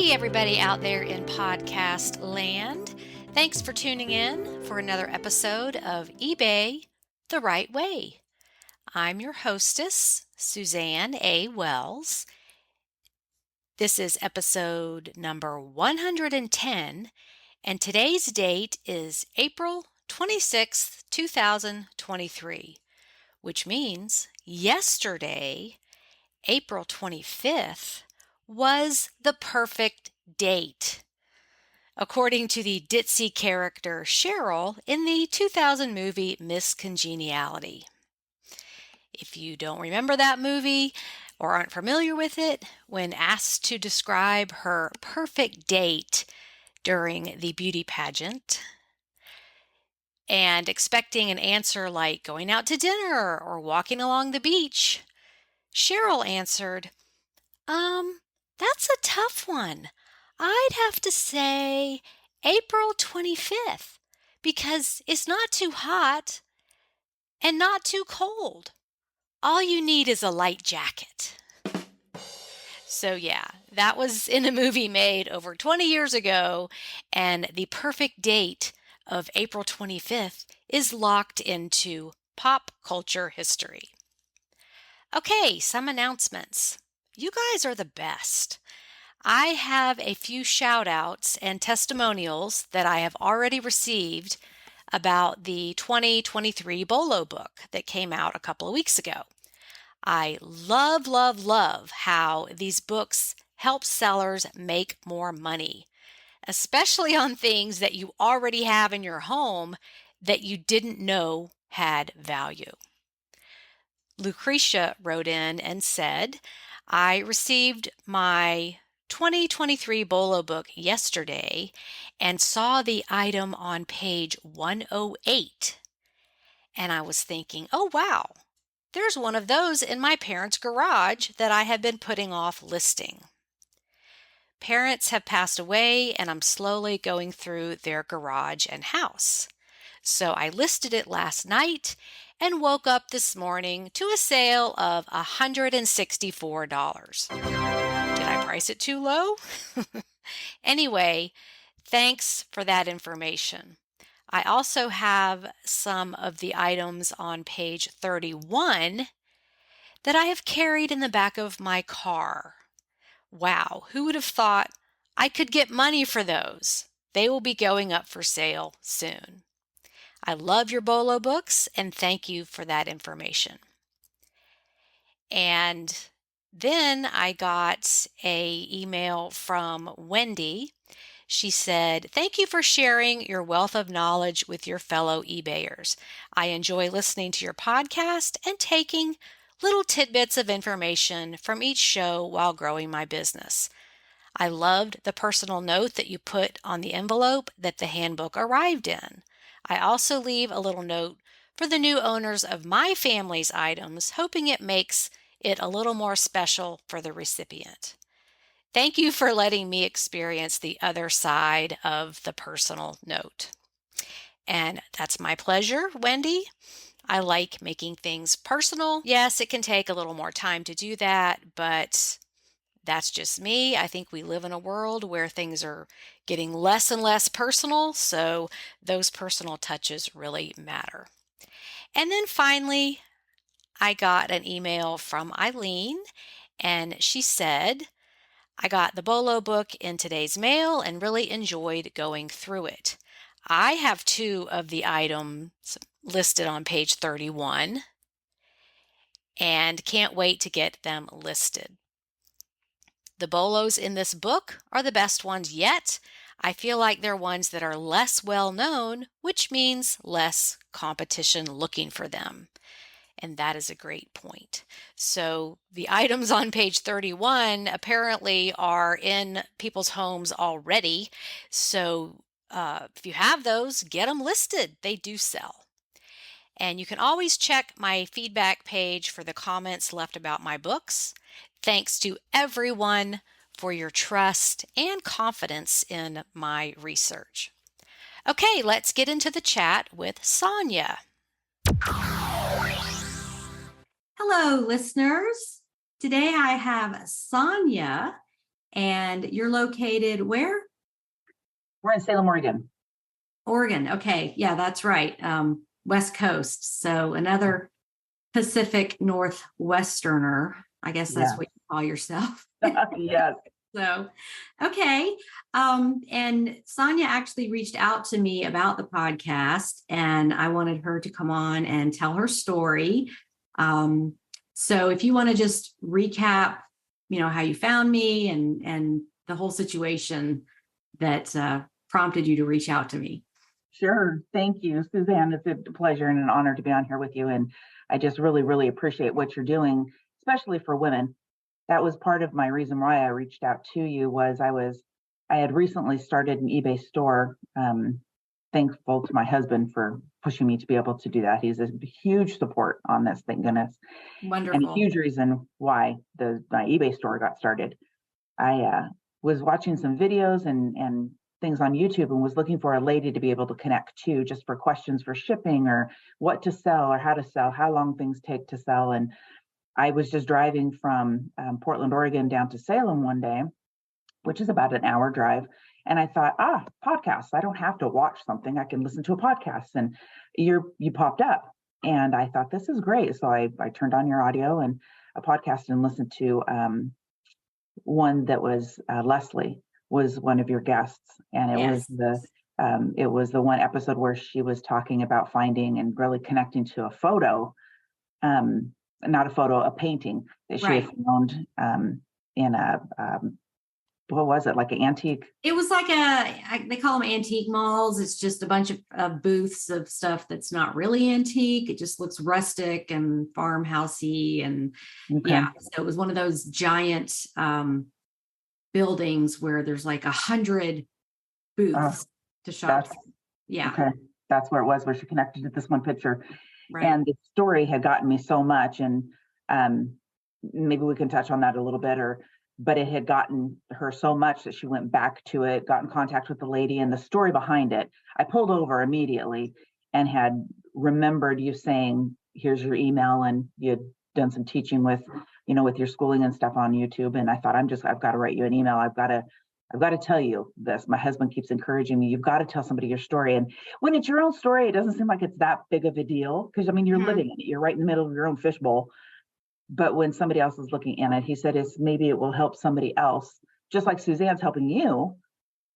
Hey, everybody out there in podcast land. Thanks for tuning in for another episode of eBay the Right Way. I'm your hostess, Suzanne A. Wells. This is episode number 110, and today's date is April 26th, 2023, which means yesterday, April 25th, was the perfect date, according to the ditzy character Cheryl in the 2000 movie Miss Congeniality. If you don't remember that movie or aren't familiar with it, when asked to describe her perfect date during the beauty pageant and expecting an answer like going out to dinner or walking along the beach, Cheryl answered, that's a tough one. I'd have to say April 25th because it's not too hot and not too cold. All you need is a light jacket. So yeah, that was in a movie made over 20 years ago, and the perfect date of April 25th is locked into pop culture history. Okay, some announcements. You guys are the best. I have a few shout outs and testimonials that I have already received about the 2023 Bolo book that came out a couple of weeks ago. I love how these books help sellers make more money, especially on things that you already have in your home that you didn't know had value. Lucretia wrote in and said, I received my 2023 Bolo book yesterday and saw the item on page 108. And I was thinking, oh wow, there's one of those in my parents' garage that I have been putting off listing. Parents have passed away and I'm slowly going through their garage and house. So I listed it last night and woke up this morning to a sale of $164. Did I price it too low? Anyway, thanks for that information. I also have some of the items on page 31 that I have carried in the back of my car. Wow, who would have thought I could get money for those? They will be going up for sale soon. I love your Bolo books and thank you for that information. And then I got an email from Wendy. She said, thank you for sharing your wealth of knowledge with your fellow eBayers. I enjoy listening to your podcast and taking little tidbits of information from each show while growing my business. I loved the personal note that you put on the envelope that the handbook arrived in. I also leave a little note for the new owners of my family's items, hoping it makes it a little more special for the recipient. Thank you for letting me experience the other side of the personal note. And that's my pleasure, Wendy. I like making things personal. Yes, it can take a little more time to do that, but that's just me. I think we live in a world where things are getting less and less personal, so those personal touches really matter. And then finally, I got an email from Eileen, and she said, I got the Bolo book in today's mail and really enjoyed going through it. I have 2 of the items listed on page 31 and can't wait to get them listed. The Bolos in this book are the best ones yet. I feel like they're ones that are less well known, which means less competition looking for them. And that is a great point. So the items on page 31 apparently are in people's homes already. So if you have those, get them listed. They do sell. And you can always check my feedback page for the comments left about my books. Thanks to everyone for your trust and confidence in my research. Okay, let's get into the chat with Sonia. Hello, listeners. Today I have Sonia, And you're located where? We're in Salem, Oregon. Oregon. Okay. Yeah, that's right. West Coast. So another Pacific Northwesterner. I guess that's Yeah. what you call yourself. Yes. So, okay. And Sonia actually reached out to me about the podcast, and I wanted her to come on and tell her story. So if you want to just recap, how you found me and the whole situation that prompted you to reach out to me. Sure. Thank you, Suzanne. It's a pleasure and an honor to be on here with you. And I just really, really appreciate what you're doing, especially for women. That was part of my reason why I reached out to you was I had recently started an eBay store. Thankful to my husband for pushing me to be able to do that. He's a huge support on this, thank goodness. And a Wonderful. huge reason why my eBay store got started. I was watching some videos and things on YouTube and was looking for a lady to be able to connect to just for questions for shipping or what to sell or how to sell, how long things take to sell. And I was just driving from Portland, Oregon down to Salem one day, which is about an hour drive. And I thought, podcasts, I don't have to watch something. I can listen to a podcast. And you popped up. And I thought, this is great. So I turned on your audio and a podcast and listened to one that was Leslie was one of your guests. And it Yes. was the one episode where she was talking about finding and really connecting to a photo, not a photo, a painting that she Right. had found in a, what was it, like an antique? It was like they call them antique malls. It's just a bunch of booths of stuff that's not really antique. It just looks rustic and farmhousey. And Okay. yeah, so it was one of those giant buildings where there's like 100 booths to shop. Yeah. Okay. That's where it was, where she connected to this one picture. Right. And the story had gotten me so much. And maybe we can touch on that a little bit, but it had gotten her so much that she went back to it, got in contact with the lady and the story behind it. I pulled over immediately and had remembered you saying, here's your email, and you had done some teaching with your schooling and stuff on YouTube. And I thought, I've got to write you an email. I've got to tell you this. My husband keeps encouraging me, you've got to tell somebody your story. And when it's your own story, it doesn't seem like it's that big of a deal because you're living in it. You're right in the middle of your own fishbowl. But when somebody else is looking in it, he said, maybe it will help somebody else, just like Suzanne's helping you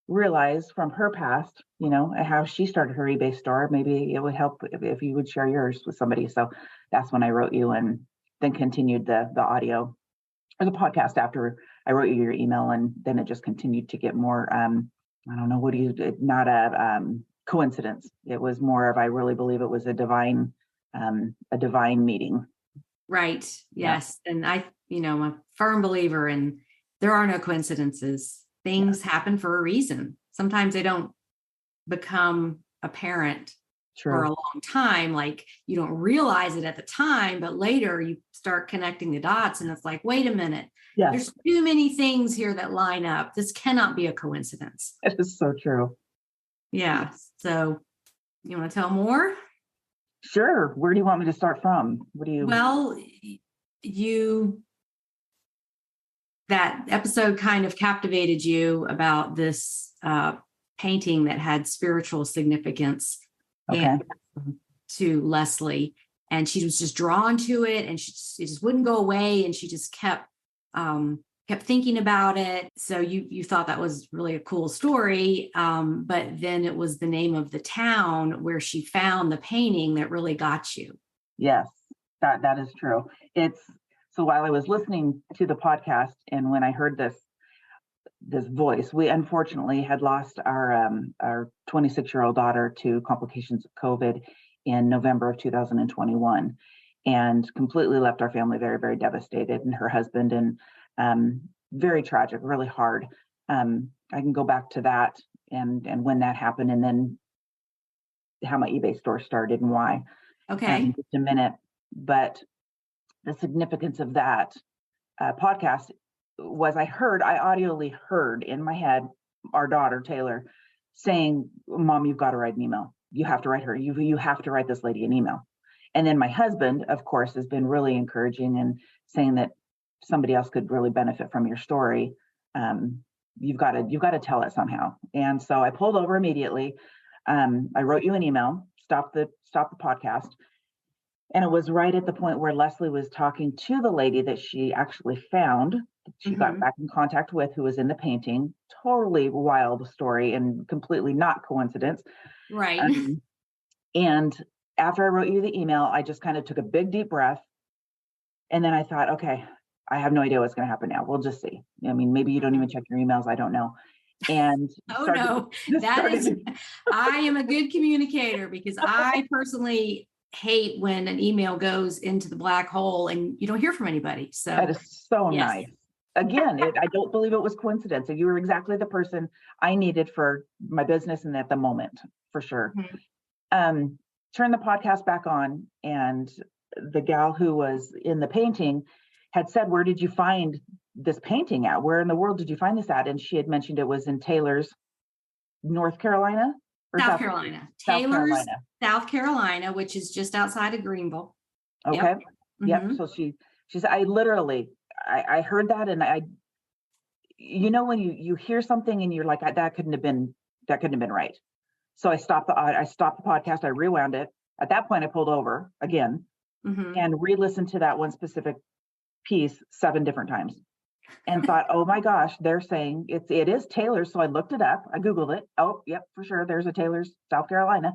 realize from her past, how she started her eBay store. Maybe it would help if you would share yours with somebody. So that's when I wrote you and then continued the audio or the podcast after I wrote you your email. And then it just continued to get more, I don't know, not a coincidence. It was more of, I really believe it was a divine meeting. Right. Yes. Yeah. And I'm a firm believer in there are no coincidences. Things happen for a reason. Sometimes they don't become apparent for a long time. Like you don't realize it at the time, but later you start connecting the dots and it's like, wait a minute, there's too many things here that line up. This cannot be a coincidence. It is so true. Yeah. So you want to tell more? Sure. Where do you want me to start from? Well, that episode kind of captivated you about this painting that had spiritual significance to Leslie. And she was just drawn to it and she just wouldn't go away. And she just kept thinking about it. So you thought that was really a cool story. But then it was the name of the town where she found the painting that really got you. Yes, that is true. So while I was listening to the podcast and when I heard this voice, we unfortunately had lost our 26-year-old daughter to complications of COVID in November of 2021 and completely left our family very, very devastated, and her husband, and very tragic, really hard. I can go back to that and when that happened and then how my eBay store started and why. Okay. In just a minute. But the significance of that podcast was I audioly heard in my head our daughter, Taylor, saying, Mom, you've got to write an email. You have to write her. You have to write this lady an email. And then my husband, of course, has been really encouraging and saying that somebody else could really benefit from your story. You've got to tell it somehow. And so I pulled over immediately. I wrote you an email, stop the podcast. And it was right at the point where Leslie was talking to the lady that she actually found, she got back in contact with, who was in the painting. Totally wild story and completely not coincidence. Right. And after I wrote you the email, I just kind of took a big, deep breath. And then I thought, okay, I have no idea what's going to happen now. We'll just see. I mean, maybe you don't even check your emails. I don't know. And I am a good communicator, because I personally hate when an email goes into the black hole and you don't hear from anybody. So that is so nice. Again, I don't believe it was coincidence. You were exactly the person I needed for my business and at the moment, for sure. Turn the podcast back on, and the gal who was in the painting had said, "Where did you find this painting at? Where in the world did you find this at?" And she had mentioned it was in Taylor's, North Carolina? South Carolina. Taylor's, South Carolina, which is just outside of Greenville. Okay. Yep. So she's, I literally, I heard that, and when you hear something and you're like, that couldn't have been right. So I stopped the podcast. I rewound it. At that point, I pulled over again and re-listened to that one specific piece 7 different times, and thought, oh my gosh, they're saying it is Taylor's. So I looked it up. I Googled it. Oh, yep, for sure. There's a Taylor's, South Carolina.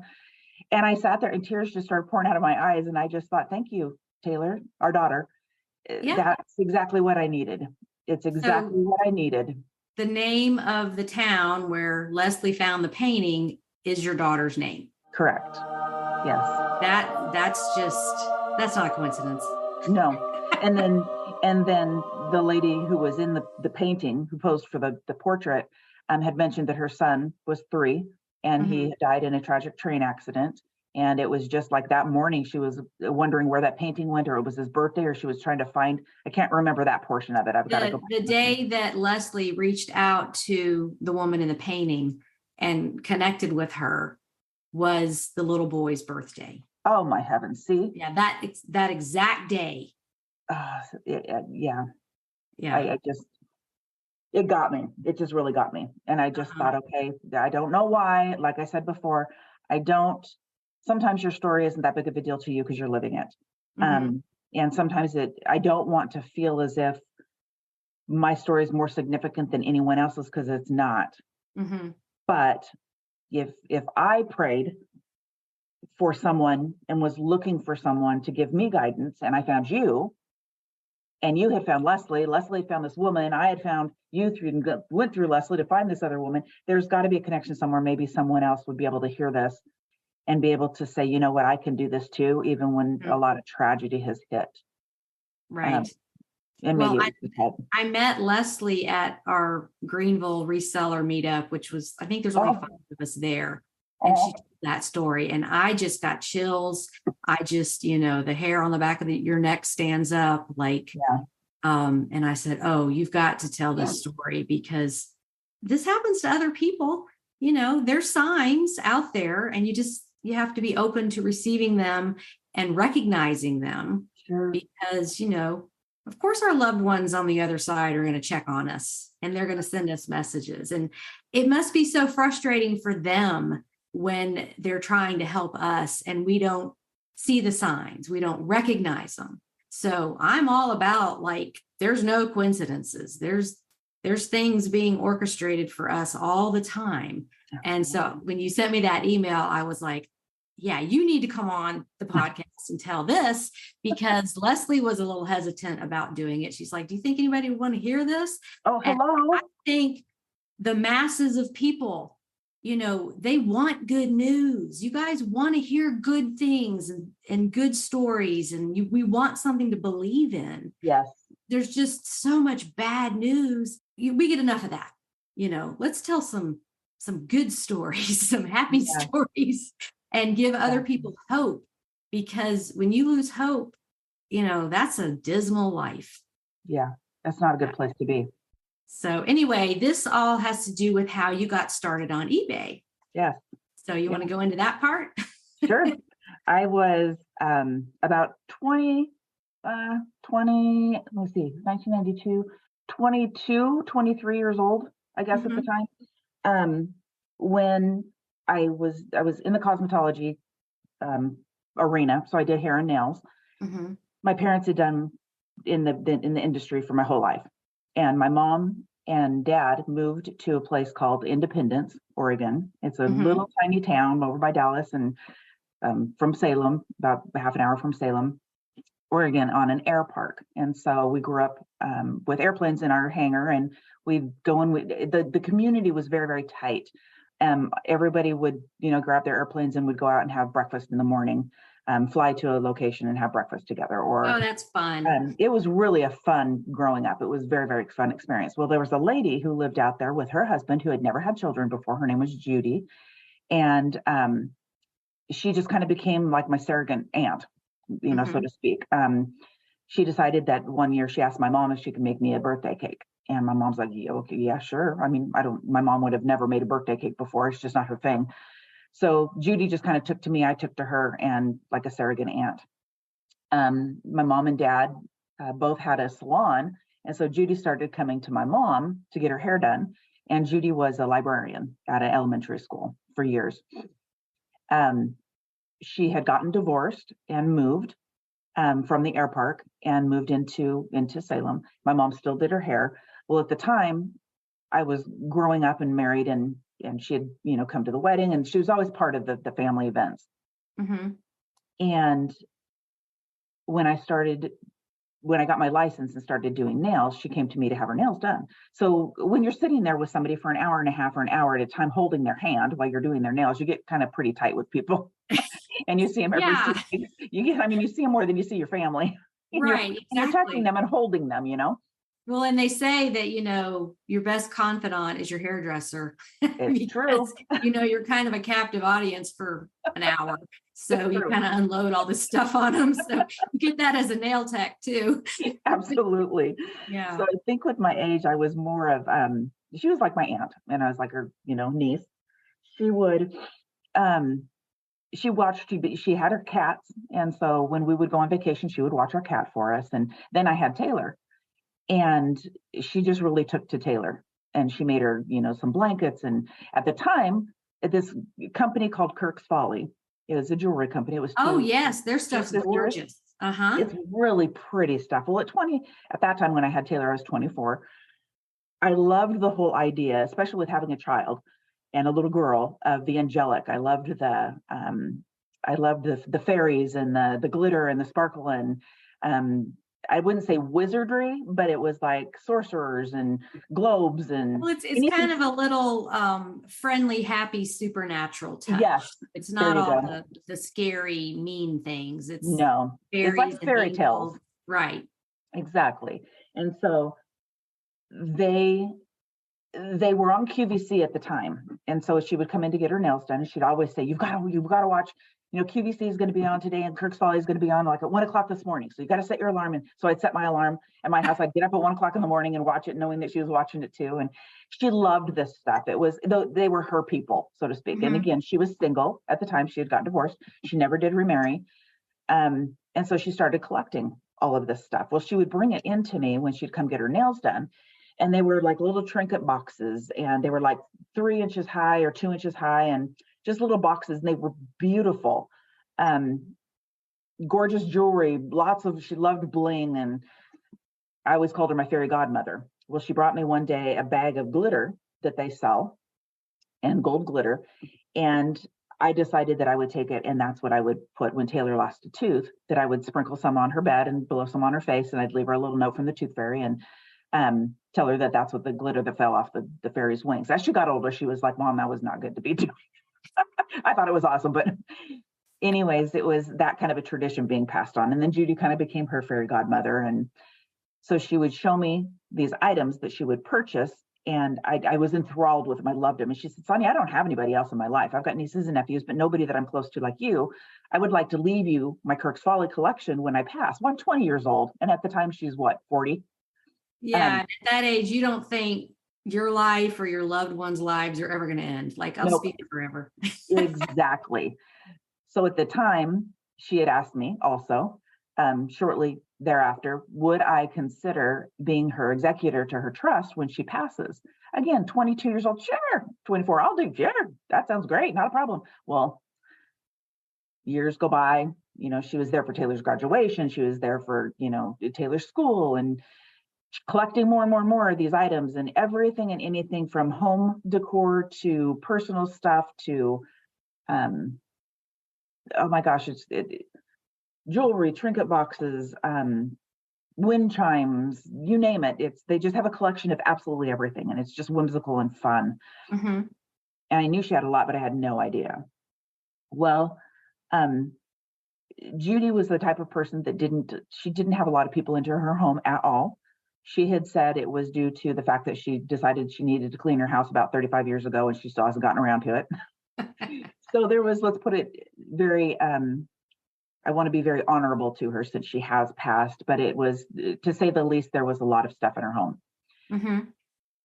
And I sat there and tears just started pouring out of my eyes. And I just thought, thank you, Taylor, our daughter. That's exactly what I needed. It's exactly what I needed. The name of the town where Leslie found the painting is your daughter's name. Correct. Yes. That's not a coincidence. No. And then the lady who was in the painting, who posed for the portrait, had mentioned that her son was 3 and he died in a tragic train accident. And it was just like that morning, she was wondering where that painting went, or it was his birthday, or she was trying to find, I can't remember that portion of it. I've got to go back. The day that Leslie reached out to the woman in the painting and connected with her was the little boy's birthday. Oh my heavens. See? Yeah, that exact day. Yeah. It got me. It just really got me. And I just thought, okay, I don't know why. Like I said before, sometimes your story isn't that big of a deal to you because you're living it. And sometimes I don't want to feel as if my story is more significant than anyone else's, because it's not. But if I prayed for someone and was looking for someone to give me guidance, and I found you, and you had found Leslie had found this woman, I had found you went through Leslie to find this other woman, there's got to be a connection somewhere. Maybe someone else would be able to hear this and be able to say, you know what, I can do this too, even when a lot of tragedy has hit. Right. And well, I met Leslie at our Greenville reseller meetup, which was, I think there's only 5 of us there. And she told that story, and I just got chills. I just, the hair on the back of your neck stands up and I said, oh, you've got to tell this story, because this happens to other people. There's signs out there, and you have to be open to receiving them and recognizing them. Sure. Because, of course, our loved ones on the other side are going to check on us, and they're going to send us messages. And it must be so frustrating for them when they're trying to help us and we don't see the signs, we don't recognize them. So I'm all about, there's no coincidences. There's things being orchestrated for us all the time. And so when you sent me that email, I was like, yeah, you need to come on the podcast and tell this, because Leslie was a little hesitant about doing it. She's like, do you think anybody would want to hear this? Oh, hello. And I think the masses of people, they want good news. You guys want to hear good things and good stories, and we want something to believe in. Yes. There's just so much bad news. We get enough of that. Let's tell some good stories, some happy stories, and give other people hope, because when you lose hope, that's a dismal life. Yeah, that's not a good place to be. So anyway, this all has to do with how you got started on eBay. Yes. So you want to go into that part? Sure. I was about 1992. 22, 23 years old, I guess, at the time. When I was in the cosmetology arena, so I did hair and nails. My parents had done in the industry for my whole life, and my mom and dad moved to a place called Independence, Oregon. It's a little tiny town over by Dallas, and from Salem, about half an hour from Salem, Oregon, on an air park. And so we grew up with airplanes in our hangar, and we'd go in. The community was very, very tight. Everybody would, grab their airplanes and would go out and have breakfast in the morning, fly to a location and have breakfast together. Oh, that's fun. It was really a fun growing up. It was very, very fun experience. Well, there was a lady who lived out there with her husband who had never had children before. Her name was Judy. And she just kind of became like my surrogate aunt, so to speak. She decided that one year she asked my mom if she could make me a birthday cake. And my mom's like, yeah, okay, yeah, sure. I mean, my mom would have never made a birthday cake before. It's just not her thing. So Judy just kind of took to me. I took to her, and like a surrogate aunt. My mom and dad both had a salon. And so Judy started coming to my mom to get her hair done. And Judy was a librarian at an elementary school for years. She had gotten divorced and moved from the air park and moved into Salem. My mom still did her hair. Well, at the time, I was growing up and married, and she had, come to the wedding, and she was always part of the family events. And when I got my license and started doing nails, she came to me to have her nails done. So when you're sitting there with somebody for an hour and a half or an hour at a time, holding their hand while you're doing their nails, you get kind of pretty tight with people. And you see them every 2 weeks. You see them more than you see your family. Right. And you're touching them and holding them, Well, and they say that, your best confidant is your hairdresser. It's true. You're kind of a captive audience for an hour. So you kind of unload all this stuff on them. So you get that as a nail tech too. Absolutely. Yeah. So I think with my age, I was more of, she was like my aunt, and I was like her, niece. She would, she watched TV. She had her cats. And so when we would go on vacation, she would watch our cat for us. And then I had Taylor, and she just really took to Taylor, and she made her, some blankets. And at the time, this company called Kirk's Folly, it was a jewelry company. It was yes, their stuff's gorgeous. It's really pretty stuff. Well, at that time when I had Taylor, I was 24. I loved the whole idea, especially with having a child and a little girl, of the angelic. I loved the fairies and the glitter and the sparkle, and I wouldn't say wizardry, but it was like sorcerers and globes and. Well, it's kind of a little friendly, happy, supernatural touch. Yes, it's not all the scary, mean things. It's like fairy tales, right? Exactly. And so they were on QVC at the time, and so she would come in to get her nails done, and she'd always say, "You've got to watch. QVC is going to be on today, and Kirk's Folly is going to be on like at 1:00 this morning. So you got to set your alarm." And so I'd set my alarm at my house. I'd get up at 1:00 in the morning and watch it, knowing that she was watching it too. And she loved this stuff. They were her people, so to speak. And again, she was single at the time. She had gotten divorced. She never did remarry. And so she started collecting all of this stuff. Well, she would bring it in to me when she'd come get her nails done. And they were like little trinket boxes, and they were like 3 inches high or 2 inches high, and just little boxes, and they were beautiful. Gorgeous jewelry, she loved bling, and I always called her my fairy godmother. Well, she brought me one day a bag of glitter that they sell, and gold glitter, and I decided that I would take it, and that's what I would put when Taylor lost a tooth, that I would sprinkle some on her bed and blow some on her face, and I'd leave her a little note from the tooth fairy, and tell her that that's what the glitter that fell off the fairy's wings. As she got older, she was like, "Mom, that was not good to be doing." I thought it was awesome, but anyways, it was that kind of a tradition being passed on. And then Judy kind of became her fairy godmother. And so she would show me these items that she would purchase, and I was enthralled with them. I loved them. And she said, "Sonia, I don't have anybody else in my life. I've got nieces and nephews, but nobody that I'm close to like you. I would like to leave you my Kirk's Folly collection when I pass." Well, I'm 20 years old. And at the time she's 40? Yeah. At that age, you don't think your life or your loved ones' lives are ever going to end. Like, I'll speak forever. Exactly. So at the time, she had asked me also, shortly thereafter, would I consider being her executor to her trust when she passes? Again, 22 years old, sure. 24, I'll do, sure. That sounds great, not a problem. Well, years go by, she was there for Taylor's graduation. She was there for, Taylor's school, and collecting more and more and more of these items, and everything and anything from home decor to personal stuff to, oh my gosh, jewelry, trinket boxes, wind chimes, you name it. They just have a collection of absolutely everything, and it's just whimsical and fun. Mm-hmm. And I knew she had a lot, but I had no idea. Well, Judy was the type of person that didn't have a lot of people into her home at all. She had said it was due to the fact that she decided she needed to clean her house about 35 years ago, and she still hasn't gotten around to it. So there was, let's put it very, I want to be very honorable to her since she has passed, but it was, to say the least, there was a lot of stuff in her home. Mm-hmm.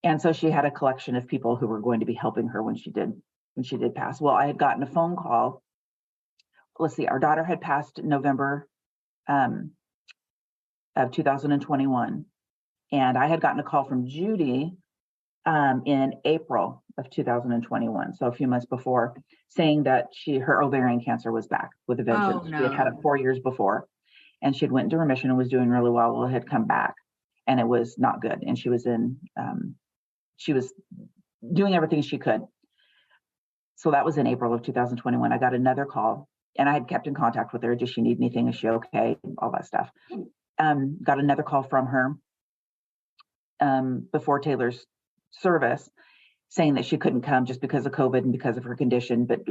And so she had a collection of people who were going to be helping her when she did pass. Well, I had gotten a phone call. Let's see, our daughter had passed in November of 2021. And I had gotten a call from Judy in April of 2021, so a few months before, saying that her ovarian cancer was back with a vengeance. Oh, no. She had had it 4 years before, and she had went into remission and was doing really well. Well, it had come back, and it was not good. And she was doing everything she could. So that was in April of 2021. I got another call, and I had kept in contact with her. Does she need anything? Is she okay? All that stuff. Got another call from her before Taylor's service, saying that she couldn't come just because of COVID and because of her condition. But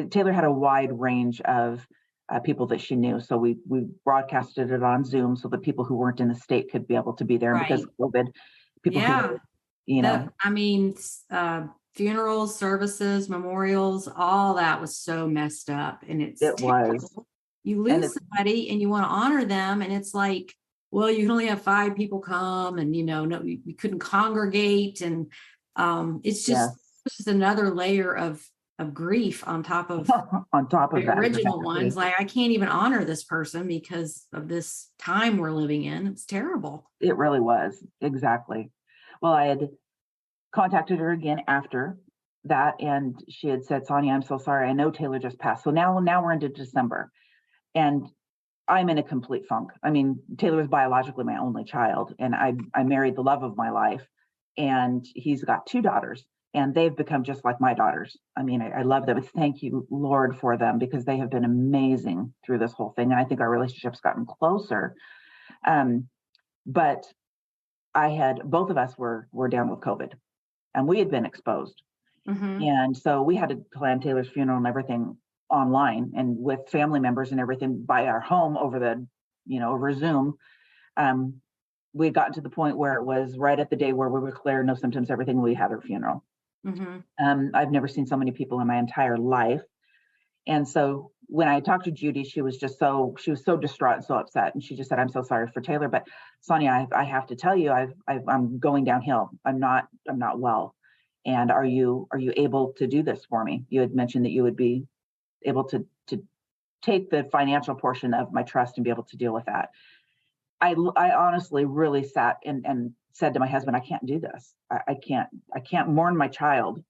Taylor had a wide range of people that she knew. So we broadcasted it on Zoom so that people who weren't in the state could be able to be there. Right. And because of COVID, people funerals, services, memorials, all that was so messed up. And it was. You lose somebody and you want to honor them, and it's like, well, you can only have 5 people come, and you couldn't congregate, and it's just another layer of grief on top of the original ones. Like, I can't even honor this person because of this time we're living in. It's terrible. It really was. Exactly. Well, I had contacted her again after that, and she had said, Sonia, I'm so sorry. I know Taylor just passed. So now we're into December, and I'm in a complete funk. I mean, Taylor was biologically my only child, and I married the love of my life, and he's got 2 daughters, and they've become just like my daughters. I mean, I love them. Thank you, Lord, for them, because they have been amazing through this whole thing. And I think our relationship's gotten closer. But both of us were down with COVID, and we had been exposed. Mm-hmm. And so we had to plan Taylor's funeral and everything online and with family members and everything by our home over Zoom. We had gotten to the point where it was right at the day where we were clear, no symptoms, everything. We had her funeral. Mm-hmm. I've never seen so many people in my entire life. And so when I talked to Judy, she was so distraught and so upset. And she just said, I'm so sorry for Taylor, but Sonia, I have to tell you, I'm going downhill. I'm not well. And are you able to do this for me? You had mentioned that you would be able to take the financial portion of my trust and be able to deal with that. I honestly really sat and said to my husband, I can't do this. I can't mourn my child,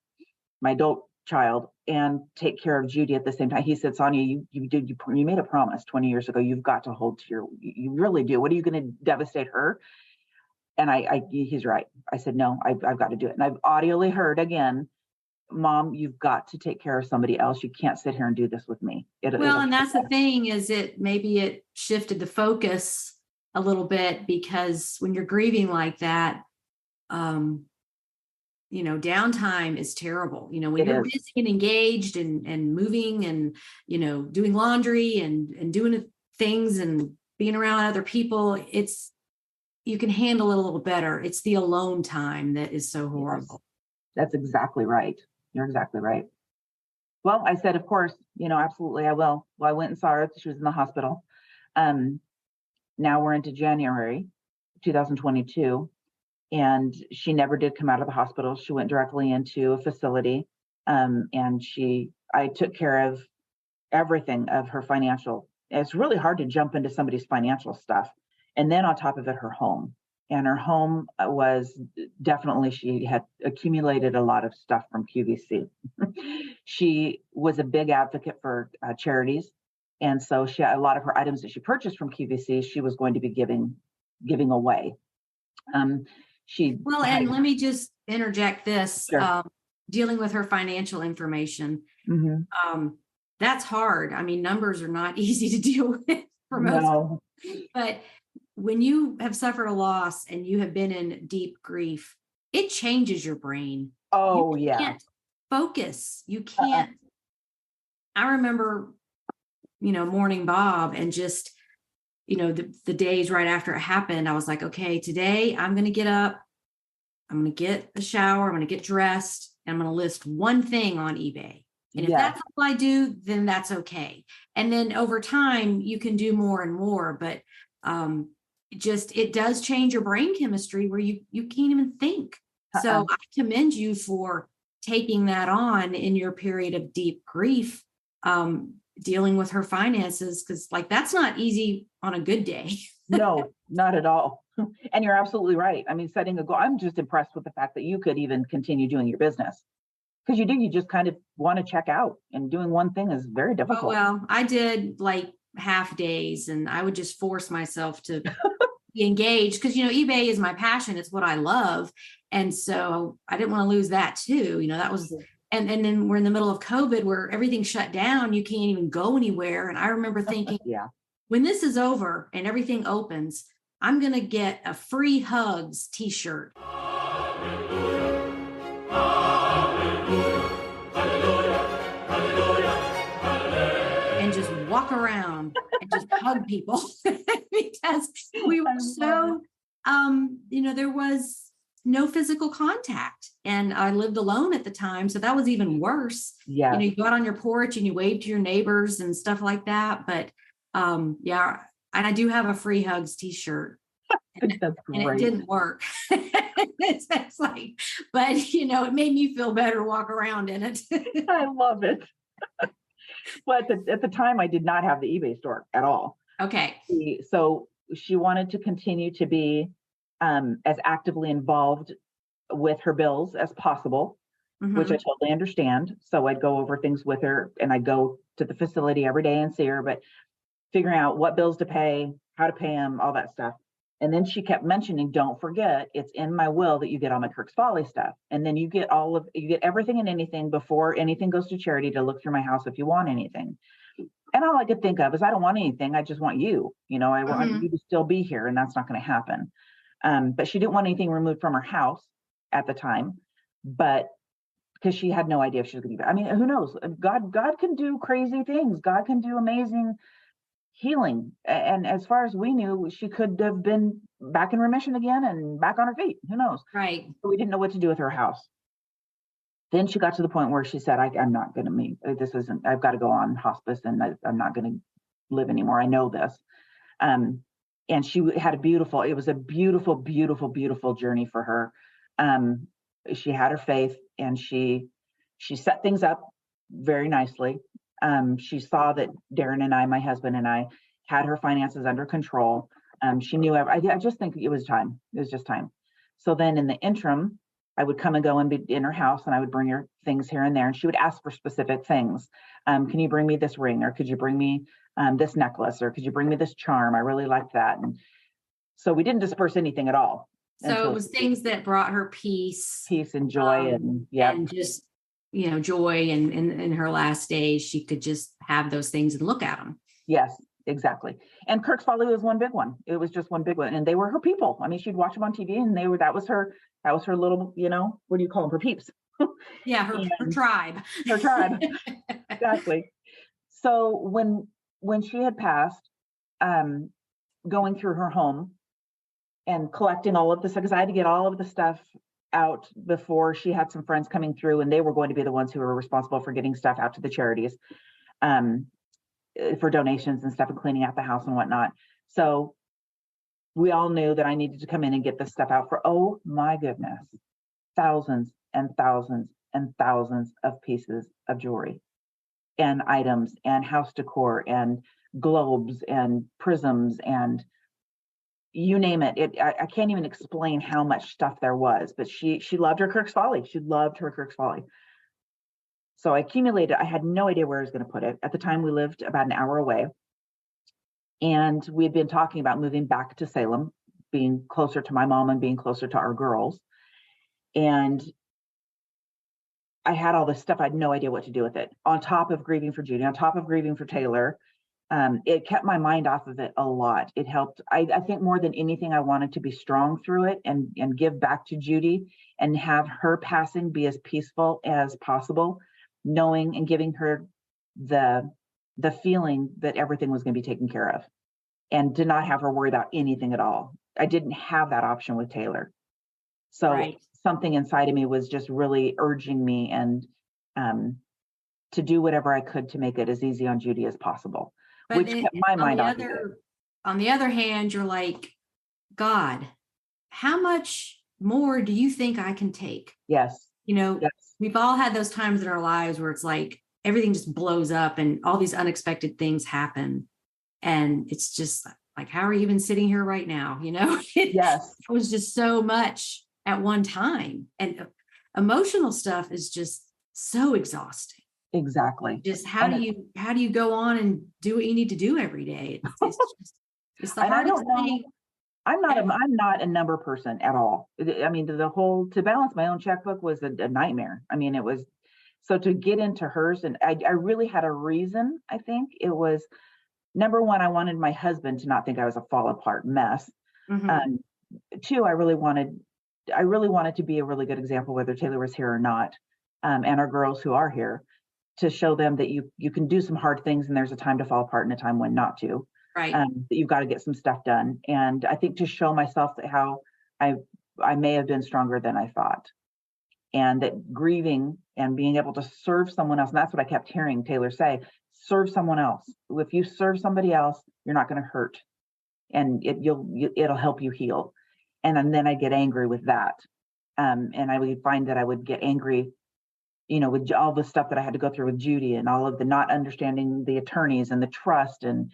my adult child, and take care of Judy at the same time. He said, Sonia, you made a promise 20 years ago. You've got to hold to you really do. What are you going to devastate her? And he's right. I said, no, I've got to do it. And I've audibly heard again, Mom, you've got to take care of somebody else. You can't sit here and do this with me. And that's the thing, is maybe it shifted the focus a little bit, because when you're grieving like that, downtime is terrible. When you're busy and engaged and moving and, doing laundry and doing things and being around other people, you can handle it a little better. It's the alone time that is so horrible. Yes. That's exactly right. You're exactly right. Well, I said, of course, absolutely, I will. Well, I went and saw her. She was in the hospital. Now we're into January 2022, and she never did come out of the hospital. She went directly into a facility, and I took care of everything of her financial it's really hard to jump into somebody's financial stuff. And then on top of it, her home. And her home was definitely, she had accumulated a lot of stuff from QVC. She was a big advocate for charities. And so she had a lot of her items that she purchased from QVC, she was going to be giving away. And let me just interject this. Sure. Dealing with her financial information. That's hard. I mean, numbers are not easy to deal with for most people. But when you have suffered a loss and you have been in deep grief, it changes your brain. Oh, you can't focus. You can't. I remember, mourning Bob, and just, the days right after it happened, I was like, okay, today I'm going to get up, I'm going to get a shower, I'm going to get dressed, and I'm going to list one thing on eBay. And if that's all I do, then that's okay. And then over time, you can do more and more, but it does change your brain chemistry where you can't even think. So I commend you for taking that on in your period of deep grief, dealing with her finances, because that's not easy on a good day. No, not at all. And you're absolutely right. I mean, setting a goal, I'm just impressed with the fact that you could even continue doing your business. Because you just kind of want to check out, and doing one thing is very difficult. Well, I did half days, and I would just force myself to be engaged because, eBay is my passion. It's what I love. And so I didn't want to lose that too. That was, and then we're in the middle of COVID where everything shut down. You can't even go anywhere. And I remember thinking, when this is over and everything opens, I'm going to get a free hugs t-shirt. And just walk around and just hug people because we were so, there was no physical contact, and I lived alone at the time. So that was even worse. Yeah. You go out on your porch and you wave to your neighbors and stuff like that. But and I do have a free hugs t-shirt. That's great. And it didn't work. It's but it made me feel better to walk around in it. I love it. Well, at the time, I did not have the eBay store at all. Okay. So she wanted to continue to be as actively involved with her bills as possible, which I totally understand. So I'd go over things with her, and I'd go to the facility every day and see her, but figuring out what bills to pay, how to pay them, all that stuff. And then she kept mentioning, don't forget, it's in my will that you get all my Kirk's Folly stuff. And then you get everything and anything before anything goes to charity to look through my house if you want anything. And all I could think of is, I don't want anything. I just want you, I want you to still be here, and that's not going to happen. But she didn't want anything removed from her house at the time, but because she had no idea if she was going to be, I mean, who knows? God can do crazy things. God can do amazing healing. And as far as we knew, she could have been back in remission again and back on her feet. Who knows? Right. So we didn't know what to do with her house. Then she got to the point where she said, I'm not going to meet. I've got to go on hospice, and I'm not going to live anymore. I know this. And she had it was a beautiful, beautiful, beautiful journey for her. She had her faith, and she set things up very nicely. She saw that Darren and I, my husband and I, had her finances under control. She knew, I just think it was time. It was just time. So then in the interim, I would come and go and be in her house, and I would bring her things here and there. And she would ask for specific things. Can you bring me this ring? Or could you bring me this necklace? Or could you bring me this charm? I really like that. And so we didn't disperse anything at all. So it was things that brought her peace and joy, and just, joy. And in her last days, she could just have those things and look at them. Yes, exactly. And Kirk's Folly was one big one. It was just one big one. And they were her people. I mean, she'd watch them on TV, and that was her little, what do you call them? Her peeps. Yeah. Her tribe. Her tribe. Exactly. So when she had passed, going through her home and collecting all of this, because I had to get all of the stuff out before she had some friends coming through, and they were going to be the ones who were responsible for getting stuff out to the charities, for donations and stuff, and cleaning out the house and whatnot. So we all knew that I needed to come in and get this stuff out for, oh my goodness, thousands and thousands and thousands of pieces of jewelry. and items and house decor and globes and prisms and you name it. I can't even explain how much stuff there was, but she loved her Kirk's Folly. She loved her Kirk's Folly. So I accumulated. I had no idea where I was going to put it. At the time, we lived about an hour away, and we had been talking about moving back to Salem, being closer to my mom and being closer to our girls. And I had all this stuff. I had no idea what to do with it. On top of grieving for Judy, on top of grieving for Taylor, it kept my mind off of it a lot. It helped. I think more than anything, I wanted to be strong through it and give back to Judy and have her passing be as peaceful as possible, knowing and giving her the feeling that everything was going to be taken care of and to not have her worry about anything at all. I didn't have that option with Taylor. So something inside of me was just really urging me and to do whatever I could to make it as easy on Judy as possible. But which kept my mind off of it. On the other hand, you're like, God, how much more do you think I can take? Yes. Yes. We've all had those times in our lives where it's like everything just blows up and all these unexpected things happen. And it's just like, how are you even sitting here right now? Yes. It was just so much at one time. And emotional stuff is just so exhausting. Exactly. Just how do you go on and do what you need to do every day? It's the hardest thing. I'm not a number person at all. I mean, to balance my own checkbook was a nightmare. I mean, it was, so to get into hers, and I really had a reason. I think it was, number one, I wanted my husband to not think I was a fall apart mess. Mm-hmm. Two, I really wanted to be a really good example, whether Taylor was here or not, and our girls who are here, to show them that you can do some hard things and there's a time to fall apart and a time when not to. Right. That you've got to get some stuff done. And I think to show myself that how I may have been stronger than I thought. And that grieving and being able to serve someone else, and that's what I kept hearing Taylor say, serve someone else. If you serve somebody else, you're not going to hurt. And it'll help you heal. And then I get angry with that. And I would find that I would get angry, with all the stuff that I had to go through with Judy and all of the not understanding the attorneys and the trust and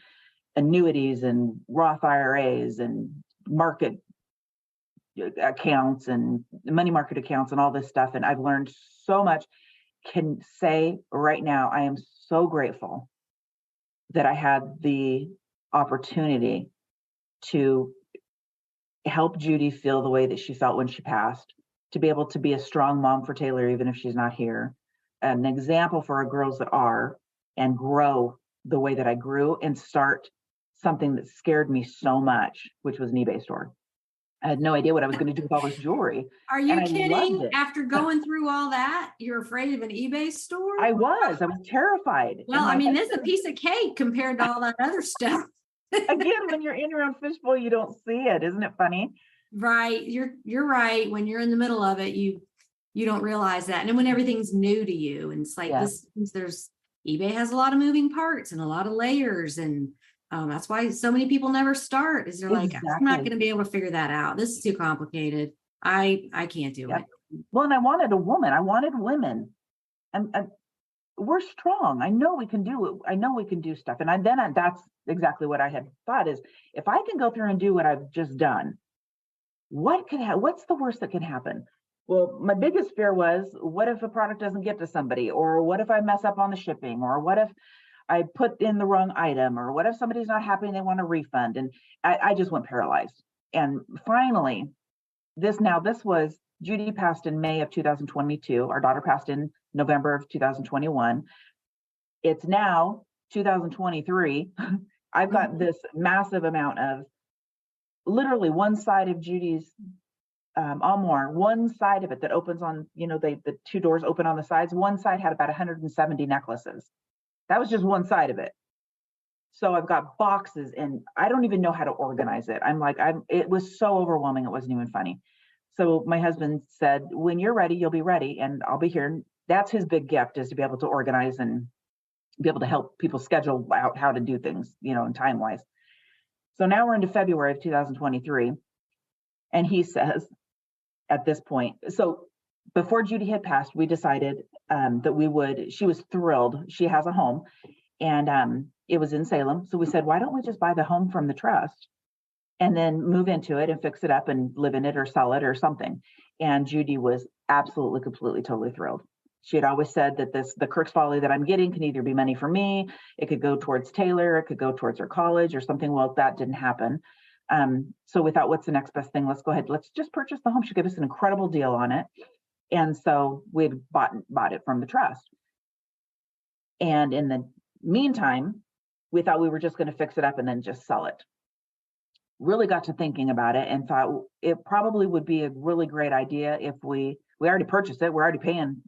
annuities and Roth IRAs and market accounts and money market accounts and all this stuff. And I've learned so much. Can say right now, I am so grateful that I had the opportunity to help Judy feel the way that she felt when she passed, to be able to be a strong mom for Taylor, even if she's not here, an example for our girls that are, and grow the way that I grew and start something that scared me so much, which was an eBay store. I had no idea what I was going to do with all this jewelry. Are you kidding? After going through all that, you're afraid of an eBay store? I was terrified. Well, I mean, this is a piece of cake compared to all that other stuff. Again, when you're in your own fishbowl, you don't see it. Isn't it funny? Right. You're right. When you're in the middle of it, you don't realize that. And then when everything's new to you, and it's like there's eBay has a lot of moving parts and a lot of layers. And that's why so many people never start, is they're like, I'm not going to be able to figure that out. This is too complicated. I can't do it. Well, and I wanted a woman. I wanted women. And we're strong. I know we can do it. I know we can do stuff. And that's exactly what I had thought is, if I can go through and do what I've just done, what's the worst that can happen? Well, my biggest fear was, what if a product doesn't get to somebody? Or what if I mess up on the shipping? Or what if I put in the wrong item? Or what if somebody's not happy and they want a refund? And I just went paralyzed. And finally, this was, Judy passed in May of 2022. Our daughter passed in November of 2021. It's now 2023. I've got this massive amount of, literally one side of Judy's armoire, one side of it that opens on, the two doors open on the sides. One side had about 170 necklaces. That was just one side of it. So I've got boxes and I don't even know how to organize it. It was so overwhelming. It wasn't even funny. So my husband said, when you're ready, you'll be ready and I'll be here. That's his big gift, is to be able to organize and be able to help people schedule out how to do things, in time wise. So now we're into February of 2023. And he says at this point, so before Judy had passed, we decided that she was thrilled. She has a home, and it was in Salem. So we said, why don't we just buy the home from the trust and then move into it and fix it up and live in it or sell it or something. And Judy was absolutely, completely, totally thrilled. She had always said that the Kirk's Folly that I'm getting can either be money for me, it could go towards Taylor, it could go towards her college or something. Well, that didn't happen. So we thought, what's the next best thing? Let's go ahead. Let's just purchase the home. She gave us an incredible deal on it. And so we bought it from the trust. And in the meantime, we thought we were just going to fix it up and then just sell it. Really got to thinking about it and thought it probably would be a really great idea if we already purchased it. We're already paying,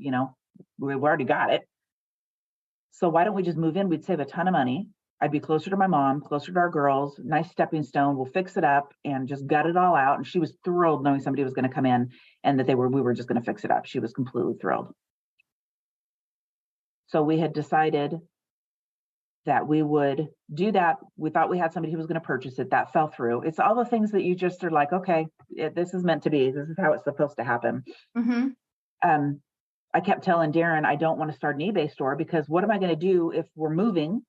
we already got it. So why don't we just move in? We'd save a ton of money. I'd be closer to my mom, closer to our girls, nice stepping stone. We'll fix it up and just gut it all out. And she was thrilled knowing somebody was going to come in and that we were just going to fix it up. She was completely thrilled. So we had decided that we would do that. We thought we had somebody who was going to purchase it. That fell through. It's all the things that you just are like, okay, this is meant to be. This is how it's supposed to happen. Mm-hmm. I kept telling Darren, I don't want to start an eBay store because what am I going to do if we're moving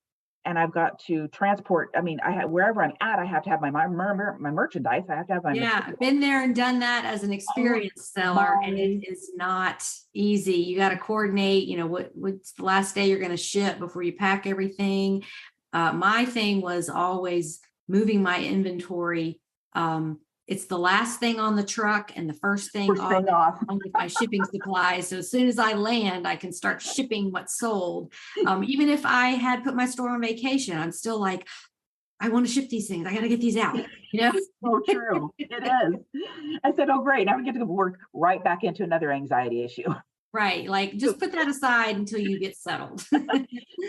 and I've got to transport? I mean, wherever I'm at, I have to have my merchandise. I have to have my Yeah, material. I've been there and done that as an experienced seller, and it is not easy. You got to coordinate, what's the last day you're going to ship before you pack everything. My thing was always moving my inventory. It's the last thing on the truck and the first thing off with my shipping supplies. So as soon as I land, I can start shipping what's sold. Even if I had put my store on vacation, I'm still like, I want to ship these things. I got to get these out. So true. It is. I said, oh, great. Now we get to work right back into another anxiety issue. Right. Like just put that aside until you get settled.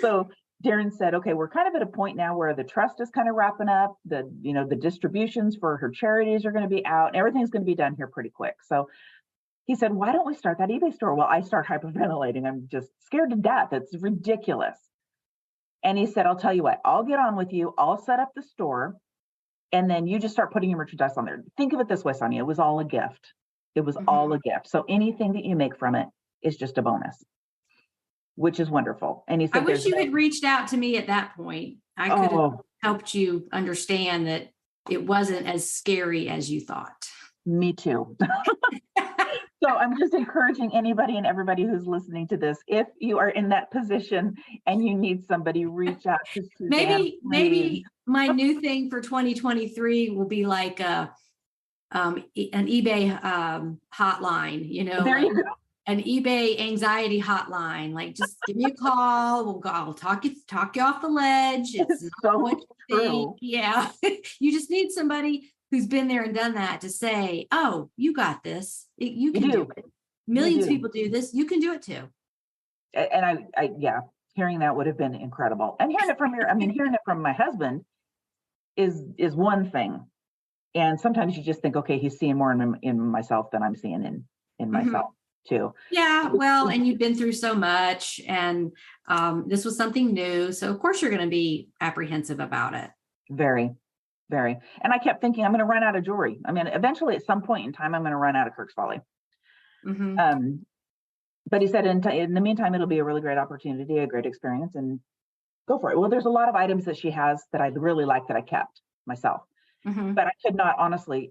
So Darren said, okay, we're kind of at a point now where the trust is kind of wrapping up. The distributions for her charities are going to be out. And everything's going to be done here pretty quick. So he said, why don't we start that eBay store? Well, I start hyperventilating. I'm just scared to death. It's ridiculous. And he said, I'll tell you what, I'll get on with you. I'll set up the store. And then you just start putting your merchandise on there. Think of it this way, Sonia. It was all a gift. It was all a gift. So anything that you make from it is just a bonus, which is wonderful. And he said, I wish you had reached out to me at that point. I could have helped you understand that it wasn't as scary as you thought. Me too. So I'm just encouraging anybody and everybody who's listening to this, if you are in that position and you need somebody, reach out to Suzanne. Maybe my new thing for 2023 will be like an eBay hotline, There you go. An eBay anxiety hotline. Like, just give me a call. We'll go. I'll talk you off the ledge. It's not so what you true. think. Yeah, you just need somebody who's been there and done that to say, "Oh, you got this. You can do it. Millions of people do this. You can do it too." And I hearing that would have been incredible. And hearing it from my husband is one thing. And sometimes you just think, okay, he's seeing more in myself than I'm seeing in myself too. Yeah, well, and you've been through so much, and this was something new. So of course you're going to be apprehensive about it. Very, very. And I kept thinking, I'm going to run out of jewelry. I mean, eventually at some point in time, I'm going to run out of Kirk's Folly. But he said, in the meantime, it'll be a really great opportunity, a great experience, and go for it. Well, there's a lot of items that she has that I really like that I kept myself. But I could not, honestly,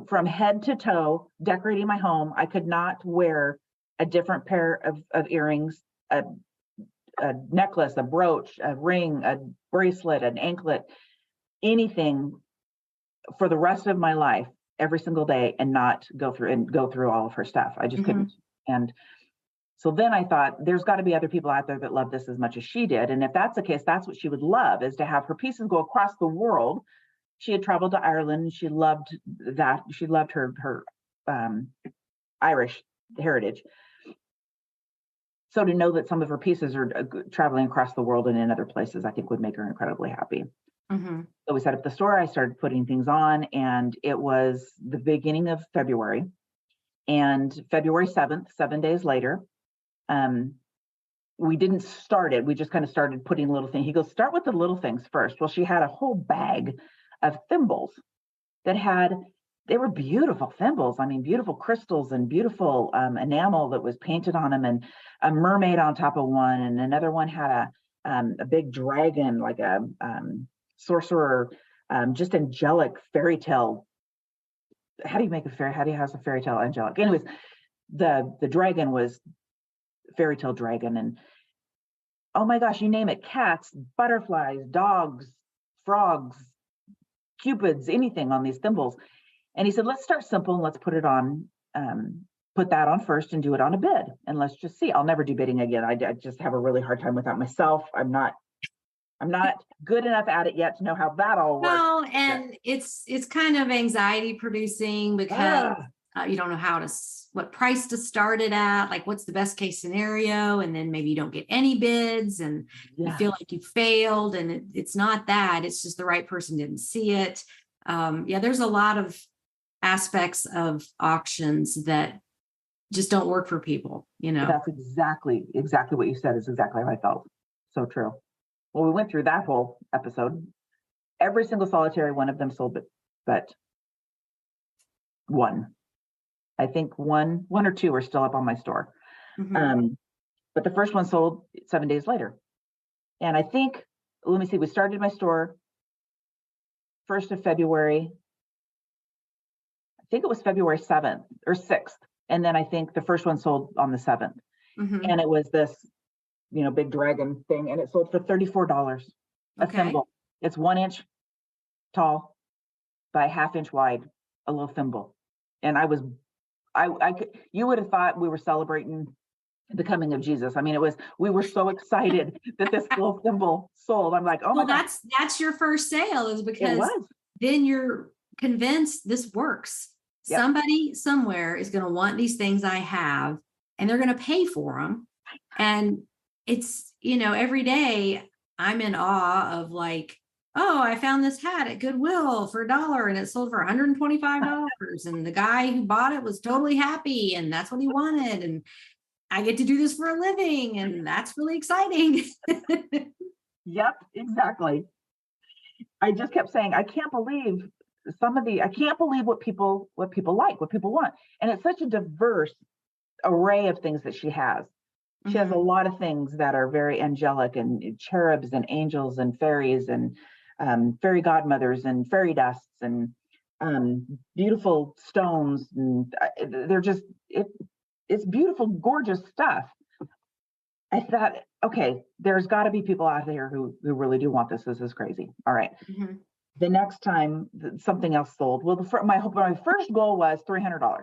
from head to toe, decorating my home, I could not wear a different pair of earrings, a necklace, a brooch, a ring, a bracelet, an anklet, anything for the rest of my life, every single day, and not go through all of her stuff. I just couldn't. And so then I thought, there's got to be other people out there that love this as much as she did. And if that's the case, that's what she would love, is to have her pieces go across the world. She had traveled to Ireland, and she loved that. She loved her Irish heritage. So to know that some of her pieces are traveling across the world and in other places, I think would make her incredibly happy. So we set up the store. I started putting things on, and it was the beginning of February. And February 7th, 7 days later, we didn't start it. We just kind of started putting little things. He goes, start with the little things first. Well, she had a whole bag of thimbles that had they were beautiful thimbles. I mean, beautiful crystals and beautiful enamel that was painted on them, and a mermaid on top of one, and another one had a big dragon, like a sorcerer, just angelic fairy tale. How do you make a fairy? How do you have a fairy tale angelic? Anyways, the dragon was fairy tale dragon, and oh my gosh, you name it, cats, butterflies, dogs, frogs, cupids, anything on these thimbles. And he said, let's start simple and let's put it on, put that on first and do it on a bid. And let's just see. I'll never do bidding again. I just have a really hard time with that myself. I'm not good enough at it yet to know how that all works. No, and it's kind of anxiety producing because you don't know what price to start it at, like what's the best case scenario, and then maybe you don't get any bids and you feel like you failed, and it's not that, it's just the right person didn't see it. There's a lot of aspects of auctions that just don't work for people, That's exactly what you said is exactly how I felt. So true. Well, we went through that whole episode. Every single solitary one of them sold, but one. I think one or two are still up on my store. Mm-hmm. But the first one sold 7 days later. And I think, let me see, we started my store 1st of February. I think it was February 7th or 6th. And then I think the first one sold on the 7th. Mm-hmm. And it was this, big dragon thing. And it sold for $34 a thimble. It's 1 inch tall by 1/2 inch wide, a little thimble. And you would have thought we were celebrating the coming of Jesus. I mean, we were so excited that this little thimble sold. I'm like, oh my God. That's your first sale, is because then you're convinced this works. Yep. Somebody somewhere is going to want these things I have, and they're going to pay for them. And it's, every day I'm in awe of like, oh, I found this hat at Goodwill for $1 and it sold for $125. And the guy who bought it was totally happy and that's what he wanted. And I get to do this for a living, and that's really exciting. Yep, exactly. I just kept saying, I can't believe what people like, what people want. And it's such a diverse array of things that she has. She has a lot of things that are very angelic, and cherubs and angels and fairies and fairy godmothers and fairy dusts and beautiful stones. And they're just, it's beautiful, gorgeous stuff. I thought, okay, there's got to be people out there who really do want this. This is crazy. All right. Mm-hmm. The next time something else sold, well, my first goal was $300.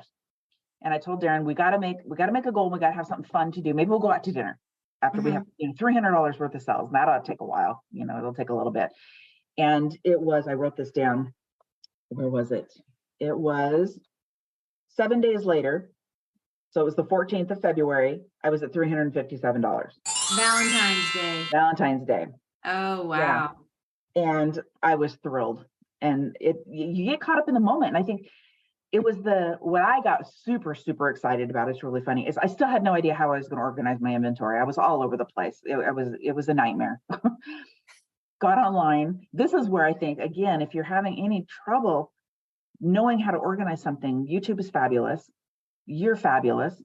And I told Darren, we got to make a goal. We got to have something fun to do. Maybe we'll go out to dinner after we have $300 worth of sales. And that'll take a while. It'll take a little bit. And I wrote this down. Where was it? It was 7 days later. So it was the 14th of February. I was at $357. Valentine's Day. Oh, wow. Yeah. And I was thrilled. And you get caught up in the moment. And I think it was what I got super, super excited about, it's really funny, is I still had no idea how I was going to organize my inventory. I was all over the place. It was a nightmare. Got online. This is where I think, again, if you're having any trouble knowing how to organize something, YouTube is fabulous. You're fabulous.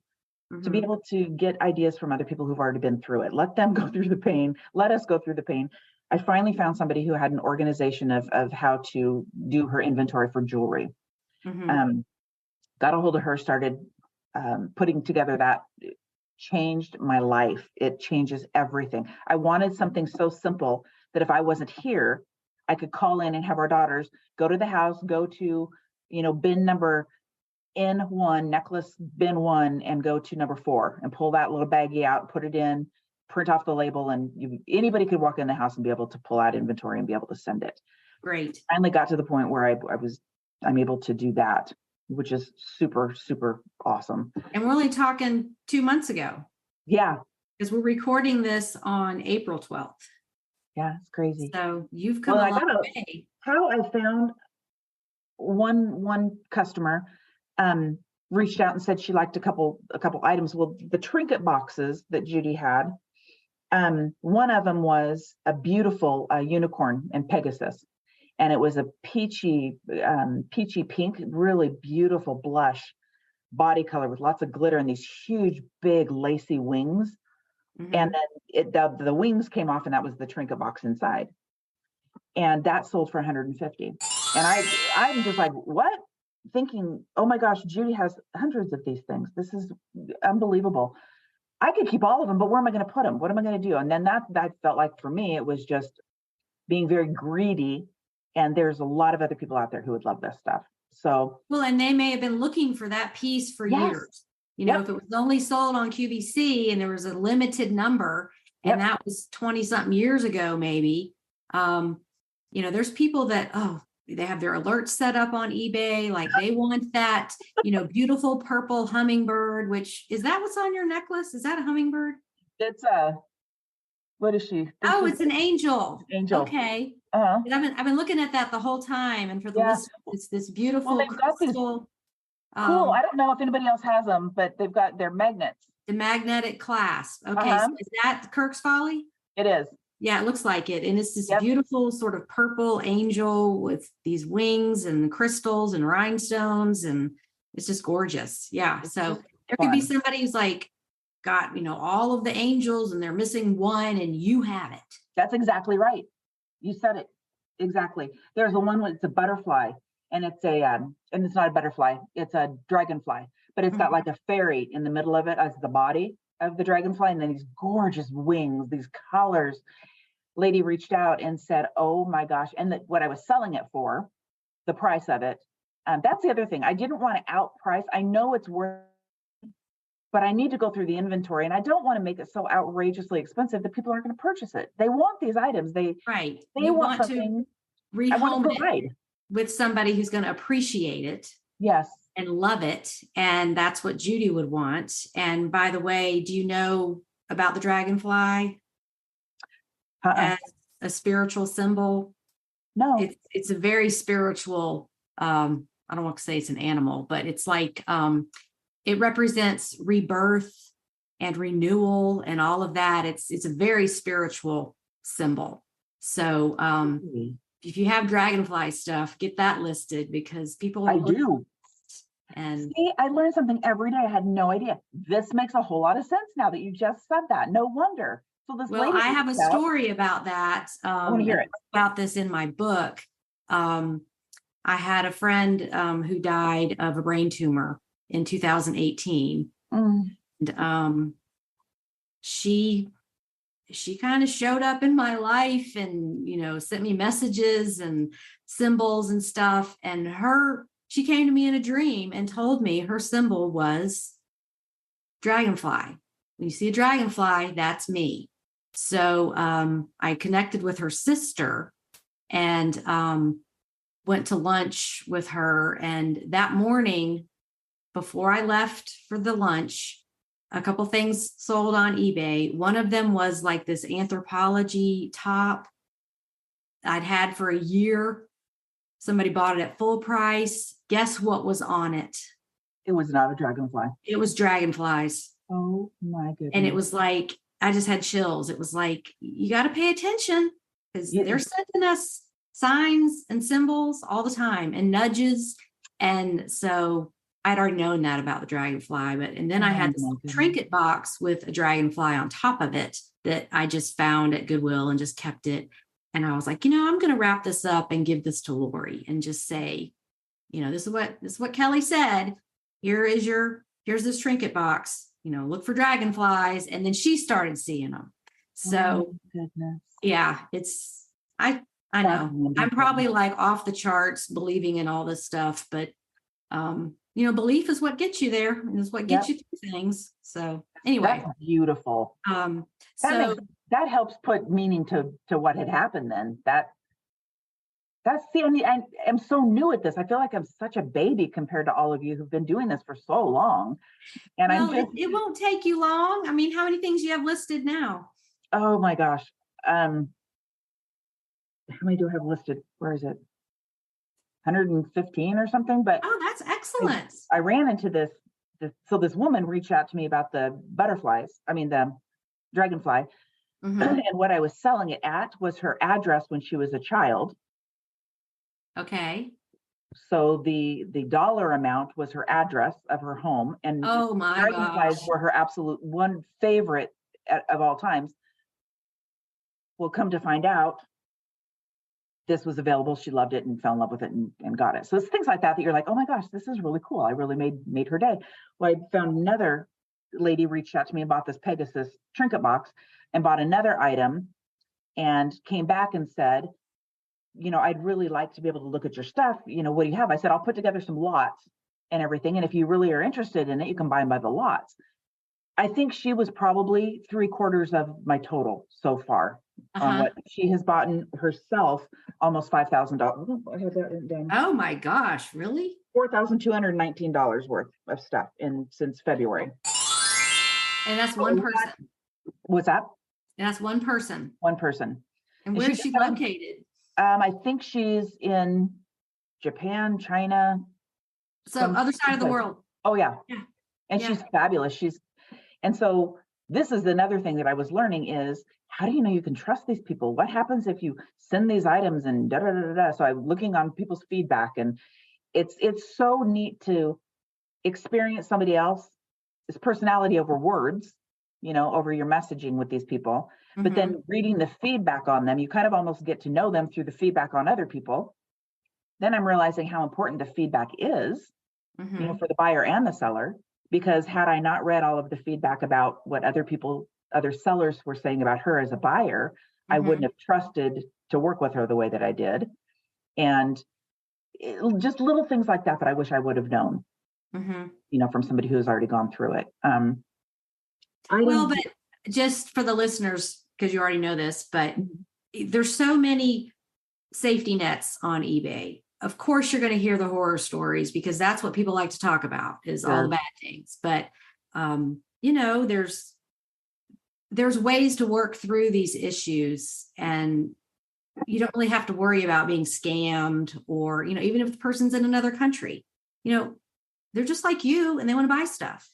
To be able to get ideas from other people who've already been through it. Let them go through the pain. Let us go through the pain. I finally found somebody who had an organization of how to do her inventory for jewelry. Got a hold of her, started putting together that. It changed my life. It changes everything. I wanted something so simple that if I wasn't here, I could call in and have our daughters go to the house, go to, bin number N1, necklace bin 1, and go to number 4 and pull that little baggie out, put it in, print off the label, and anybody could walk in the house and be able to pull out inventory and be able to send it. Great. Finally got to the point where I'm able to do that, which is super, super awesome. And we're only talking 2 months ago. Yeah. Because we're recording this on April 12th. Yeah, it's crazy. So you've come a long way. How I found one customer reached out and said she liked a couple items. Well, the trinket boxes that Judy had, one of them was a beautiful unicorn and Pegasus. and it was a peachy pink, really beautiful blush body color with lots of glitter and these huge, big, lacy wings. Mhm. And then the wings came off, and that was the trinket box inside. And that sold for 150. And I'm just like, what? Thinking, oh my gosh, Judy has hundreds of these things. This is unbelievable. I could keep all of them, but where am I going to put them? What am I going to do? And then that felt like, for me, it was just being very greedy. And there's a lot of other people out there who would love this stuff. So, well, and they may have been looking for that piece for yes. years. You know, Yep. if it was only sold on QVC and there was a limited number, and Yep. that was 20 something years ago, maybe, you know, there's people that, oh, they have their alerts set up on eBay. Like they want that, you know, beautiful purple hummingbird, which is that what's on your necklace? Is that a hummingbird? It's what is she? Oh, it's an angel. Angel. Okay. Uh-huh. I've been looking at that the whole time. And for the Yeah. list, it's this beautiful Well, they've got these crystal. cool. I don't know if anybody else has them, but they've got their magnets. The magnetic clasp. Okay. Uh-huh. So is that Kirk's Folly? It is. Yeah, it looks like it. And it's this Yep. beautiful sort of purple angel with these wings and crystals and rhinestones. And it's just gorgeous. Yeah. It's So just there could be fun. somebody who's like got, you know, all of the angels and they're missing one and you have it. That's exactly right. You said it exactly. There's a one it's a butterfly, and it's and it's not a butterfly, it's a dragonfly, but it's got Mhm. like a fairy in the middle of it as the body of the dragonfly, and then these gorgeous wings, these colors. Lady reached out and said, "Oh my gosh!" And what I was selling it for, the price of it. That's the other thing. I didn't want to outprice. I know it's worth, but I need to go through the inventory, and I don't want to make it so outrageously expensive that people aren't going to purchase it. They want these items. They Right. they You want want to something I want rehome to it provide. with somebody who's going to appreciate it Yes. and love it. And that's what Judy would want. And by the way, do you know about the dragonfly Uh-uh. as a spiritual symbol? No. It's a very spiritual, I don't want to say it's an animal, but it's like it represents rebirth and renewal and all of that. It's a very spiritual symbol. So if you have dragonfly stuff, get that listed because people I do. And see, I learn something every day. I had no idea. This makes a whole lot of sense now that you just said that. No wonder. So this well, lady I have a reached out. story about that. I want to hear it. About this in my book. I had a friend who died of a brain tumor in 2018. And she kind of showed up in my life and, you know, sent me messages and symbols and stuff. And she came to me in a dream and told me her symbol was dragonfly. When you see a dragonfly, that's me. So I connected with her sister and went to lunch with her. And that morning, before I left for the lunch, a couple things sold on eBay. One of them was like this anthropology top I'd had for a year. Somebody bought it at full price. Guess what was on it? It was not a dragonfly. It was dragonflies. Oh my goodness. And it was like, I just had chills. It was like, you got to pay attention because they're sending us signs and symbols all the time and nudges. And so I'd already known that about the dragonfly, and then I had this trinket box with a dragonfly on top of it that I just found at Goodwill and just kept it. And I was like, you know, I'm going to wrap this up and give this to Lori and just say, you know, this is what Kelly said. Here's this trinket box, you know, look for dragonflies. And then she started seeing them. So yeah, I know I'm probably like off the charts believing in all this stuff, but you know, belief is what gets you there and is what gets you through things. So anyway, that's beautiful. That helps put meaning to what had happened then. I'm so new at this. I feel like I'm such a baby compared to all of you who've been doing this for so long. And it won't take you long. I mean, how many things you have listed now? Oh my gosh. How many do I have listed? Where is it? 115 or something, but that's excellent. I ran into this. So this woman reached out to me about the the dragonfly. Mm-hmm. And what I was selling it at was her address when she was a child. Okay. So the dollar amount was her address of her home, and Oh my dragonflies gosh. were her absolute one favorite of all times. Well, come to find out, this was available. She loved it and fell in love with it and got it. So it's things like that that you're like, oh my gosh, this is really cool. I really made her day. Well, I found another lady reached out to me and bought this Pegasus trinket box and bought another item and came back and said, I'd really like to be able to look at your stuff. What do you have? I said, I'll put together some lots and everything. And if you really are interested in it, you can buy them by the lots. I think she was probably 3/4 of my total so far on what she has bought herself, almost $5,000. I have that written down. Oh my gosh, really? $4,219 worth of stuff since February. And that's one person. What's that? And that's one person. One person. And where is she located? I think she's in Japan, China. So other side of the world. Oh yeah. And she's fabulous. And so this is another thing that I was learning is, how do you know you can trust these people? What happens if you send these items and da da da da? So I'm looking on people's feedback, and it's so neat to experience somebody else's personality over words, over your messaging with these people. But then reading the feedback on them, you kind of almost get to know them through the feedback on other people. Then I'm realizing how important the feedback is, for the buyer and the seller, because had I not read all of the feedback about what other sellers were saying about her as a buyer, I wouldn't have trusted to work with her the way that I did. And just little things like that I wish I would have known, from somebody who's already gone through it. But just for the listeners, because you already know this, but there's so many safety nets on eBay. Of course, you're going to hear the horror stories because that's what people like to talk about is all the bad things. But, there's ways to work through these issues, and you don't really have to worry about being scammed or, even if the person's in another country, they're just like you and they want to buy stuff,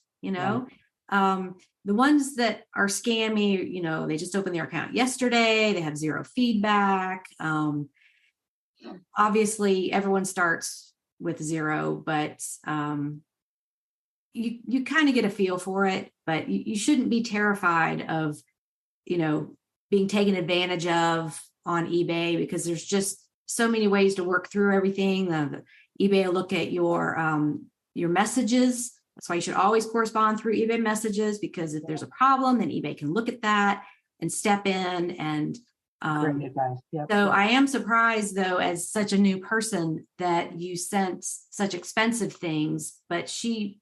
the ones that are scammy, they just opened their account yesterday. They have zero feedback. Obviously everyone starts with zero, but you kind of get a feel for it, but you shouldn't be terrified of, being taken advantage of on eBay, because there's just so many ways to work through everything. eBay will look at your messages. That's why you should always correspond through eBay messages, because if there's a problem, then eBay can look at that and step in. And great advice. Yep. So I am surprised, though, as such a new person, that you sent such expensive things, but she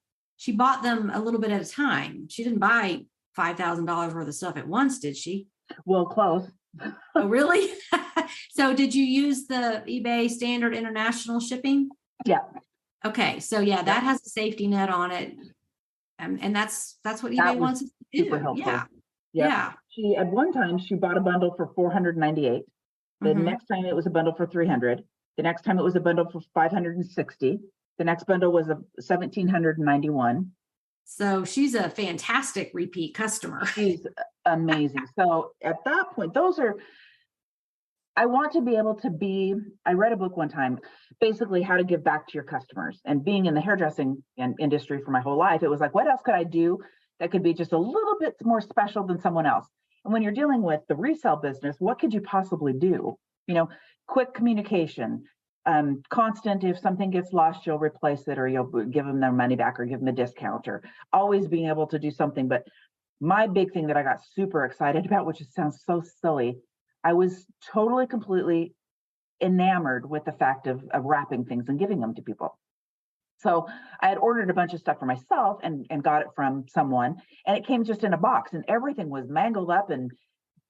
bought them a little bit at a time. She didn't buy $5,000 worth of stuff at once, did she? Well, close. Oh, really? So did you use the eBay standard international shipping? Yeah. Okay. So that has a safety net on it. And that's what eBay wants us to do. Super helpful. Yeah. Yep. Yeah. At one time she bought a bundle for $498. The next time it was a bundle for $300. The next time it was a bundle for $560. The next bundle was a $1,791. So she's a fantastic repeat customer. She's amazing. So at that point, I want to be able to I read a book one time, basically how to give back to your customers. And being in the hairdressing industry for my whole life, it was like, what else could I do that could be just a little bit more special than someone else? And when you're dealing with the resale business, what could you possibly do? Quick communication, constant, if something gets lost, you'll replace it, or you'll give them their money back or give them a discount, or always being able to do something. But my big thing that I got super excited about, which sounds so silly, I was totally, completely enamored with the fact of wrapping things and giving them to people. So I had ordered a bunch of stuff for myself and got it from someone, and it came just in a box, and everything was mangled up and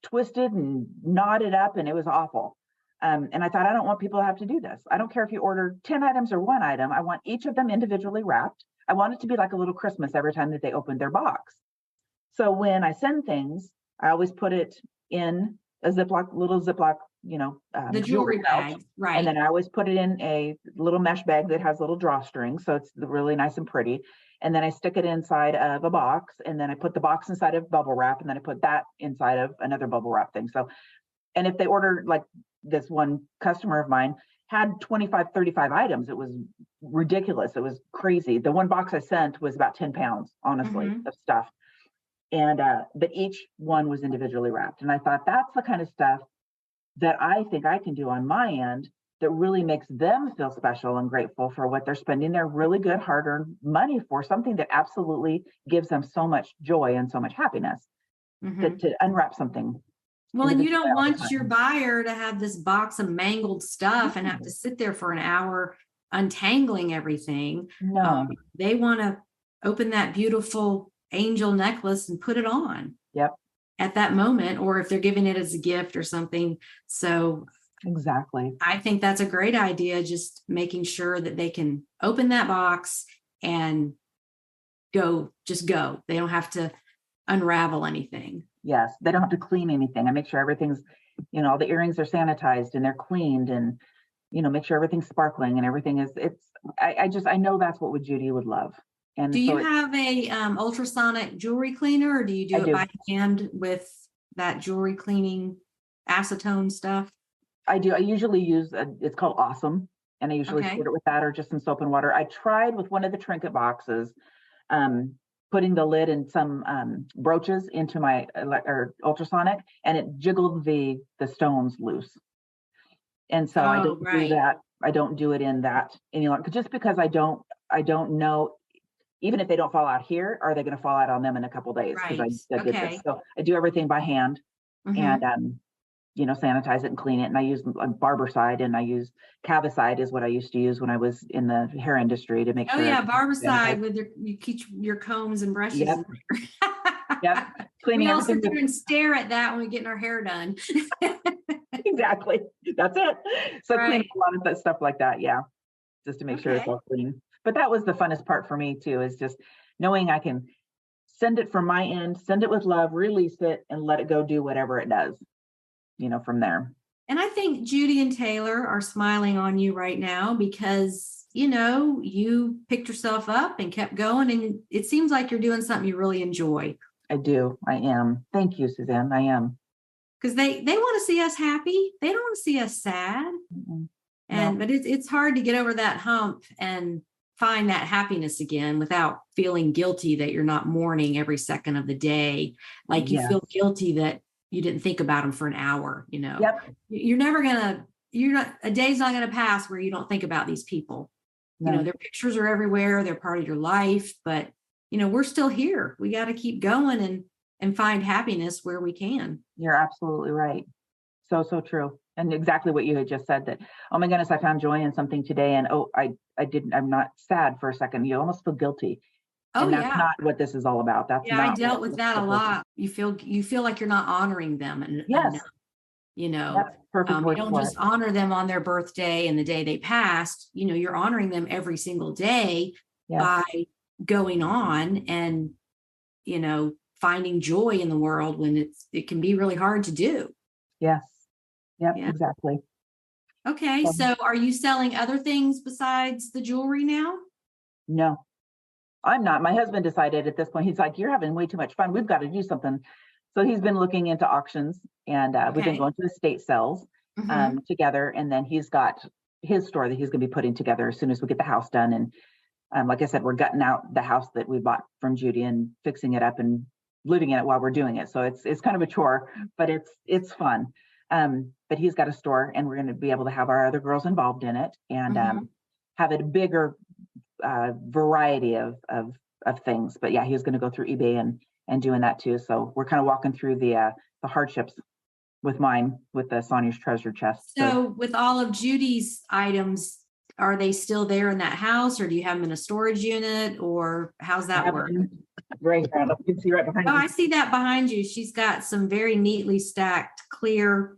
twisted and knotted up, and it was awful. And I thought, I don't want people to have to do this. I don't care if you order 10 items or one item. I want each of them individually wrapped. I want it to be like a little Christmas every time that they opened their box. So when I send things, I always put it in a little Ziploc, the jewelry bag, right? And then I always put it in a little mesh bag that has little drawstrings, so it's really nice and pretty. And then I stick it inside of a box, and then I put the box inside of bubble wrap, and then I put that inside of another bubble wrap thing. So, and if they order, like this one customer of mine, had 25, 35 items. It was ridiculous. It was crazy. The one box I sent was about 10 pounds, honestly, of stuff. And, but each one was individually wrapped. And I thought that's the kind of stuff that I think I can do on my end that really makes them feel special and grateful for what they're spending their really good hard-earned money for, something that absolutely gives them so much joy and so much happiness. To unwrap something. Well, and you don't want your buyer to have this box of mangled stuff and have to sit there for an hour untangling everything. No. They want to open that beautiful angel necklace and put it on. Yep. At that moment, or if they're giving it as a gift or something. So exactly. I think that's a great idea, just making sure that they can open that box and go. They don't have to unravel anything. Yes, they don't have to clean anything. I make sure everything's, all the earrings are sanitized and they're cleaned, and make sure everything's sparkling and everything is. I know that's what Judy would love. And do you have a ultrasonic jewelry cleaner, or do you do it by hand with that jewelry cleaning acetone stuff? I do. I usually use it's called Awesome, and I usually squirt it with that or just some soap and water. I tried with one of the trinket boxes, putting the lid and some brooches into my ultrasonic, and it jiggled the stones loose. And so I don't do that. I don't do it in that any longer, just because I don't know. Even if they don't fall out here, are they going to fall out on them in a couple of days? Because I did this. So I do everything by hand, and sanitize it and clean it. And I use Barbicide, and I use Cavicide is what I used to use when I was in the hair industry to make sure. Oh yeah, Barbicide with you keep your combs and brushes. Yep. Yep. Cleaning we all sit there and stare at that when we get our hair done. Exactly. That's it. So cleaning a lot of that stuff like that. Yeah. Just to make sure it's all clean. But that was the funnest part for me too, is just knowing I can send it from my end, send it with love, release it, and let it go do whatever it does, from there. And I think Judy and Taylor are smiling on you right now because, you picked yourself up and kept going, and it seems like you're doing something you really enjoy. I do. I am. Thank you, Suzanne. I am. Because they want to see us happy. They don't want to see us sad. But it's hard to get over that hump and find that happiness again without feeling guilty that you're not mourning every second of the day. Like you feel guilty that you didn't think about them for an hour, Yep. A day's not going to pass where you don't think about these people. No. Their pictures are everywhere. They're part of your life, but we're still here. We got to keep going and find happiness where we can. You're absolutely right. So true. And exactly what you had just said, that, oh my goodness, I found joy in something today. And I'm not sad for a second. You almost feel guilty. And that's not what this is all about. That's I dealt with that a lot. You feel like you're not honoring them. And yes. That's perfect. You don't just honor them on their birthday and the day they passed. You're honoring them every single day by going on and, finding joy in the world when it can be really hard to do. Yes. Yep, exactly. Okay. So are you selling other things besides the jewelry now? No, I'm not. My husband decided at this point, he's like, you're having way too much fun. We've got to do something. So he's been looking into auctions, and we've been going to estate sales together. And then he's got his store that he's going to be putting together as soon as we get the house done. And like I said, we're gutting out the house that we bought from Judy and fixing it up and living in it while we're doing it. So it's kind of a chore, but it's fun. But he's got a store, and we're going to be able to have our other girls involved in it and have a bigger variety of things. But yeah, he's going to go through eBay and doing that too. So we're kind of walking through the hardships with the Sonia's treasure chest. So with all of Judy's items, are they still there in that house, or do you have them in a storage unit, or how's that work? Right, you can see right behind you. I see that behind you. She's got some very neatly stacked clear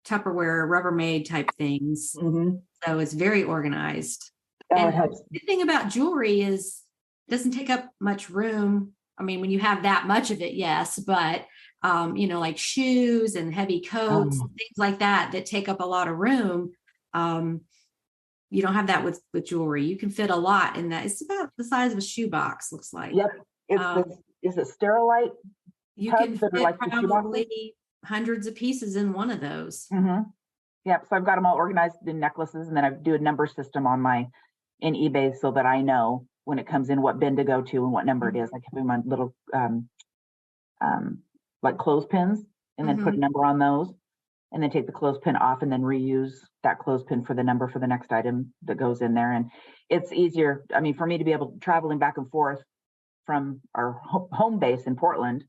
Tupperware Rubbermaid type things. So it's very organized. And the thing about jewelry is it doesn't take up much room. I mean, when you have that much of it, yes, but like shoes and heavy coats and things like that take up a lot of room. You don't have that with jewelry. You can fit a lot in that. It's about the size of a shoebox, looks like. Yep. Is it Sterilite? You can fit probably hundreds of pieces in one of those. Yep. So I've got them all organized in necklaces, and then I do a number system in eBay so that I know when it comes in what bin to go to and what number it is. I can do my little like clothespins, and then put a number on those, and then take the clothespin off and then reuse that clothespin for the number for the next item that goes in there. And it's easier. I mean, for me to be able to traveling back and forth from our home base in Portland,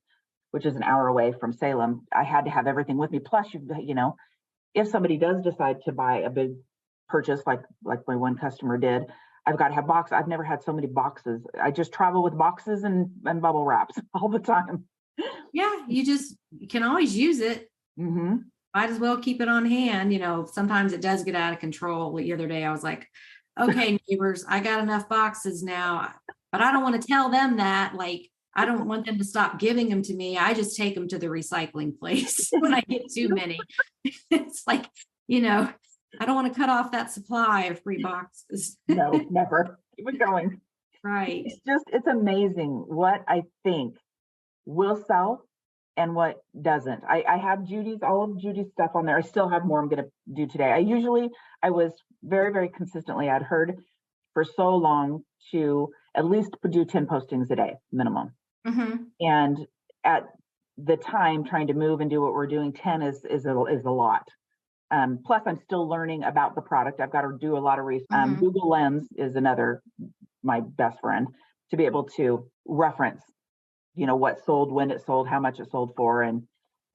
which is an hour away from Salem, I had to have everything with me. Plus, you know, if somebody does decide to buy a big purchase, like my one customer did, I've got to have boxes. I've never had so many boxes. I just travel with boxes and bubble wraps all the time. Yeah, you can always use it. Mm-hmm. Might as well keep it on hand. You know, sometimes it does get out of control. The other day I was like, okay, neighbors, I got enough boxes now, but I don't want to tell them that. Like, I don't want them to stop giving them to me. I just take them to the recycling place when I get too many. It's like, you know, I don't want to cut off that supply of free boxes. No, never. Keep it going. Right. It's amazing what I think will sell and what doesn't. I have all of Judy's stuff on there. I still have more I'm going to do today. I was very, very consistently, I'd heard for so long to at least do 10 postings a day minimum. And at the time trying to move and do what we're doing, 10 is a lot. Plus I'm still learning about the product. I've got to do a lot of research. Google Lens is my best friend, to be able to reference, you know, what sold, when it sold, how much it sold for, and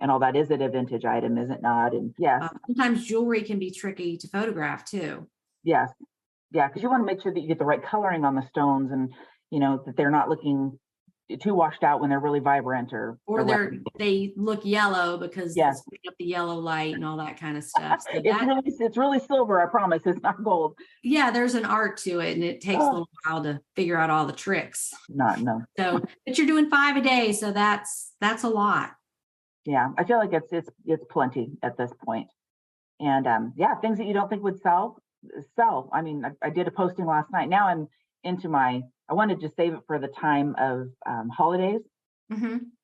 all that. Is it a vintage item? Is it not? And yes. Sometimes jewelry can be tricky to photograph too. Yes. Yeah. Because you want to make sure that you get the right coloring on the stones, and, you know, that they're not looking too washed out when they're really vibrant, or they look yellow because yes, up the yellow light and all that kind of stuff. So it's really silver. I promise. It's not gold. Yeah, there's an art to it, and it takes a little while to figure out all the tricks. No. So, but you're doing 5 a day, so that's a lot. Yeah, I feel like it's plenty at this point. And things that you don't think would sell. I mean, I did a posting last night. Now I'm into I wanted to save it for the time of holidays.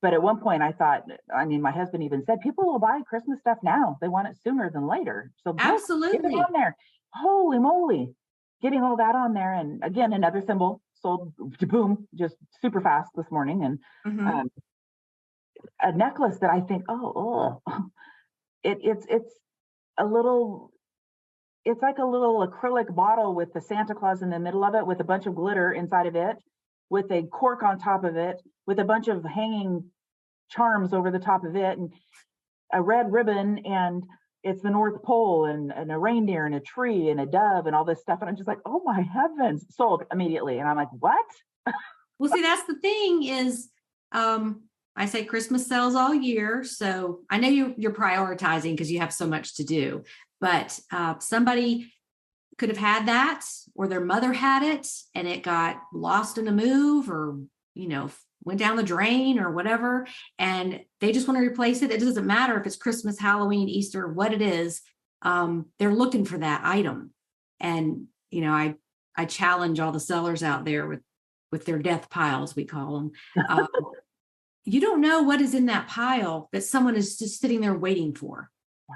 But at one point I thought, I mean, my husband even said, people will buy Christmas stuff now. They want it sooner than later. So absolutely, get it on there. Holy moly, getting all that on there. And again, another symbol sold, boom, just super fast this morning. And a necklace that I think, it's a little, it's like a little acrylic bottle with the Santa Claus in the middle of it, with a bunch of glitter inside of it, with a cork on top of it, with a bunch of hanging charms over the top of it, and a red ribbon, and it's the North Pole, and a reindeer, and a tree, and a dove, and all this stuff. And I'm just like, oh my heavens, sold immediately. And I'm like, what? Well, see, that's the thing is, I say Christmas sells all year. So I know you're prioritizing because you have so much to do, but somebody could have had that, or their mother had it and it got lost in a move, or, you know, went down the drain or whatever, and they just want to replace it. It doesn't matter if it's Christmas, Halloween, Easter, what it is. They're looking for that item. And, you know, I challenge all the sellers out there with their death piles, we call them. You don't know what is in that pile that someone is just sitting there waiting for. Wow.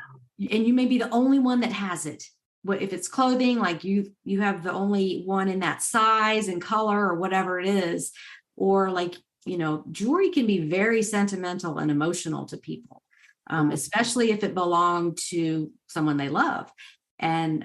And you may be the only one that has it. If it's clothing, like you have the only one in that size and color or whatever it is, or like, you know, jewelry can be very sentimental and emotional to people, especially if it belonged to someone they love. And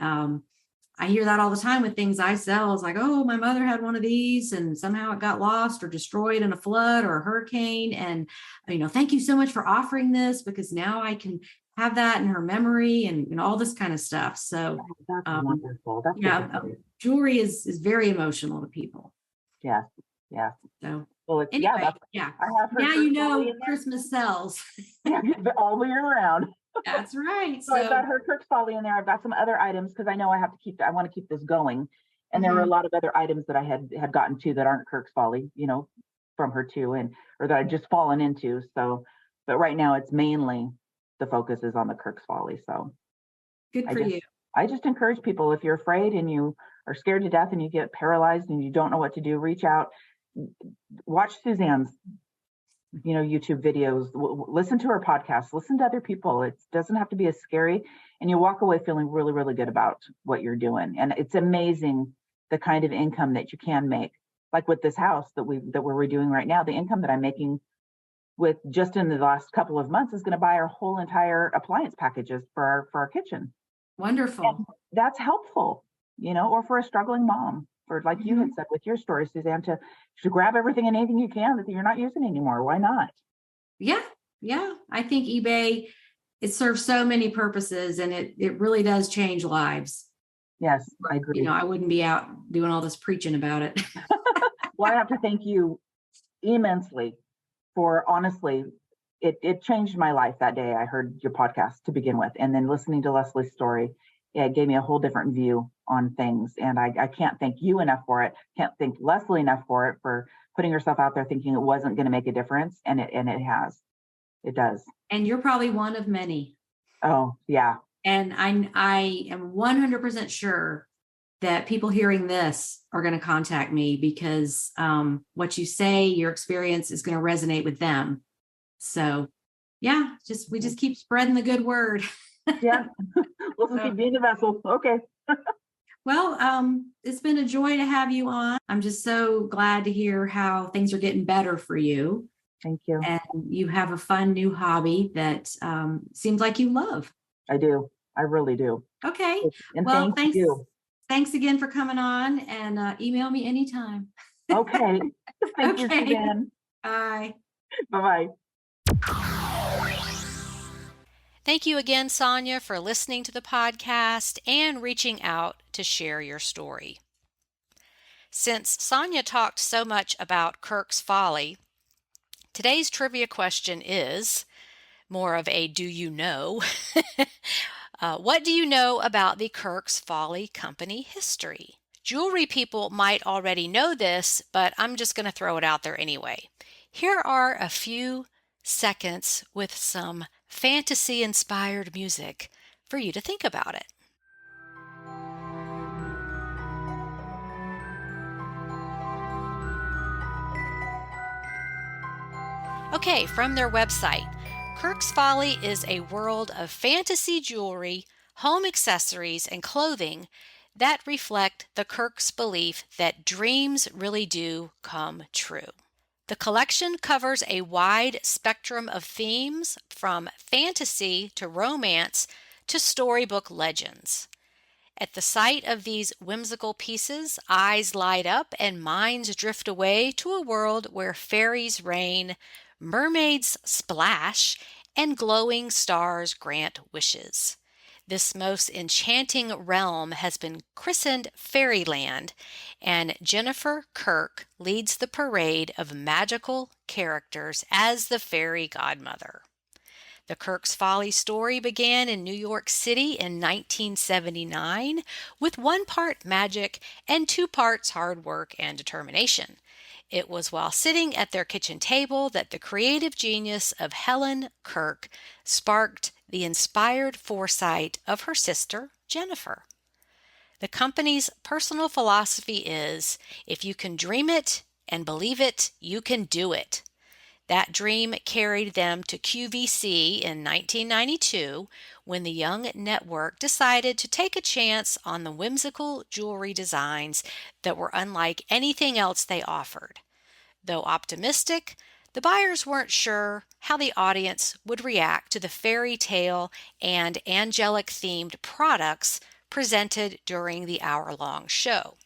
I hear that all the time with things I sell. It's like, oh, my mother had one of these and somehow it got lost or destroyed in a flood or a hurricane. And, you know, thank you so much for offering this, because now I can have that in her memory and all this kind of stuff. So that's wonderful. That's jewelry is very emotional to people. Yeah. Yeah. So well, anyway, I have now you know Christmas sells. Yeah, all the year round. That's right. So I've got her Kirk's Folly in there. I've got some other items because I know I want to keep this going. And there were a lot of other items that I had gotten to that aren't Kirk's Folly, you know, from her too, or that I'd just fallen into. So, but right now it's mainly the focus is on the Kirk's Folly. So good for you. I just encourage people, if you're afraid and you are scared to death and you get paralyzed and you don't know what to do, reach out, watch Suzanne's YouTube videos, listen to our podcast, listen to other people. It doesn't have to be as scary. And you walk away feeling really, really good about what you're doing. And it's amazing the kind of income that you can make. Like with this house that we're redoing right now, the income that I'm making with just in the last couple of months is going to buy our whole entire appliance packages for our kitchen. Wonderful. And that's helpful, or for a struggling mom, for like you had said with your story, Suzanne, to grab everything and anything you can that you're not using anymore. Why not? Yeah. I think eBay, it serves so many purposes, and it really does change lives. Yes, I agree. I wouldn't be out doing all this preaching about it. Well, I have to thank you immensely for, honestly, it changed my life that day. I heard your podcast to begin with, and then listening to Leslie's story, it gave me a whole different view on things. And I can't thank you enough for it. Can't thank Leslie enough for it, for putting herself out there thinking it wasn't going to make a difference. And it has. It does. And you're probably one of many. Oh, yeah. And I am 100% sure that people hearing this are going to contact me, because what you say, your experience, is going to resonate with them. So yeah, we just keep spreading the good word. Yeah. We'll keep being the vessel. Okay. Well, it's been a joy to have you on. I'm just so glad to hear how things are getting better for you. Thank you. And you have a fun new hobby that seems like you love. I do. I really do. Okay. And well, thanks you. Thanks again for coming on, and email me anytime. Okay. Thank you, Suzanne. Bye. Bye-bye. Thank you again, Sonia, for listening to the podcast and reaching out to share your story. Since Sonia talked so much about Kirk's Folly, today's trivia question is more of a do you know? What do you know about the Kirk's Folly company history? Jewelry people might already know this, but I'm just going to throw it out there anyway. Here are a few seconds with some fantasy-inspired music for you to think about it. Okay, from their website, Kirk's Folly is a world of fantasy jewelry, home accessories, and clothing that reflect the Kirk's belief that dreams really do come true. The collection covers a wide spectrum of themes, from fantasy to romance to storybook legends. At the sight of these whimsical pieces, eyes light up and minds drift away to a world where fairies reign, mermaids splash, and glowing stars grant wishes. This most enchanting realm has been christened Fairyland, and Jennifer Kirk leads the parade of magical characters as the fairy godmother. The Kirk's Folly story began in New York City in 1979 with 1 part magic and 2 parts hard work and determination. It was while sitting at their kitchen table that the creative genius of Helen Kirk sparked the inspired foresight of her sister, Jennifer. The company's personal philosophy is, if you can dream it and believe it, you can do it. That dream carried them to QVC in 1992 when the Young Network decided to take a chance on the whimsical jewelry designs that were unlike anything else they offered. Though optimistic, the buyers weren't sure how the audience would react to the fairy tale and angelic-themed products presented during the hour-long show.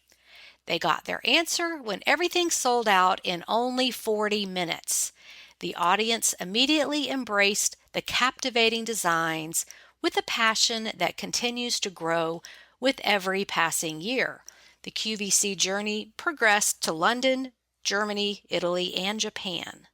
They got their answer when everything sold out in only 40 minutes. The audience immediately embraced the captivating designs with a passion that continues to grow with every passing year. The QVC journey progressed to London, Germany, Italy, and Japan.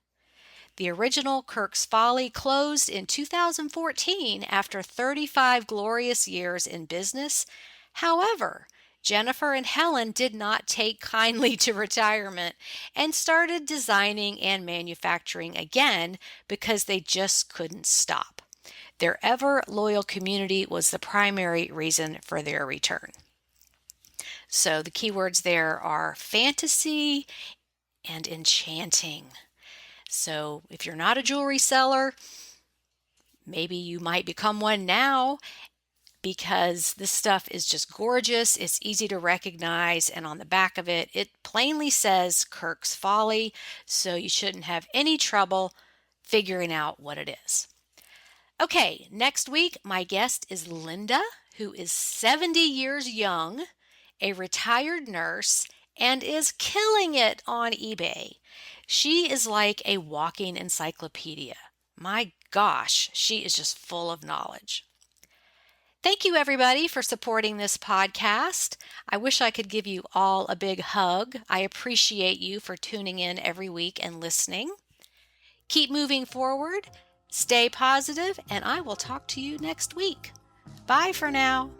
The original Kirk's Folly closed in 2014 after 35 glorious years in business. However, Jennifer and Helen did not take kindly to retirement and started designing and manufacturing again because they just couldn't stop. Their ever-loyal community was the primary reason for their return. So the keywords there are fantasy and enchanting. So if you're not a jewelry seller, maybe you might become one now, because this stuff is just gorgeous. It's easy to recognize, and on the back of it, it plainly says Kirk's Folly, so you shouldn't have any trouble figuring out what it is. Okay, next week, my guest is Linda, who is 70 years young, a retired nurse, and is killing it on eBay. She is like a walking encyclopedia. My gosh, she is just full of knowledge. Thank you, everybody, for supporting this podcast. I wish I could give you all a big hug. I appreciate you for tuning in every week and listening. Keep moving forward, stay positive, and I will talk to you next week. Bye for now.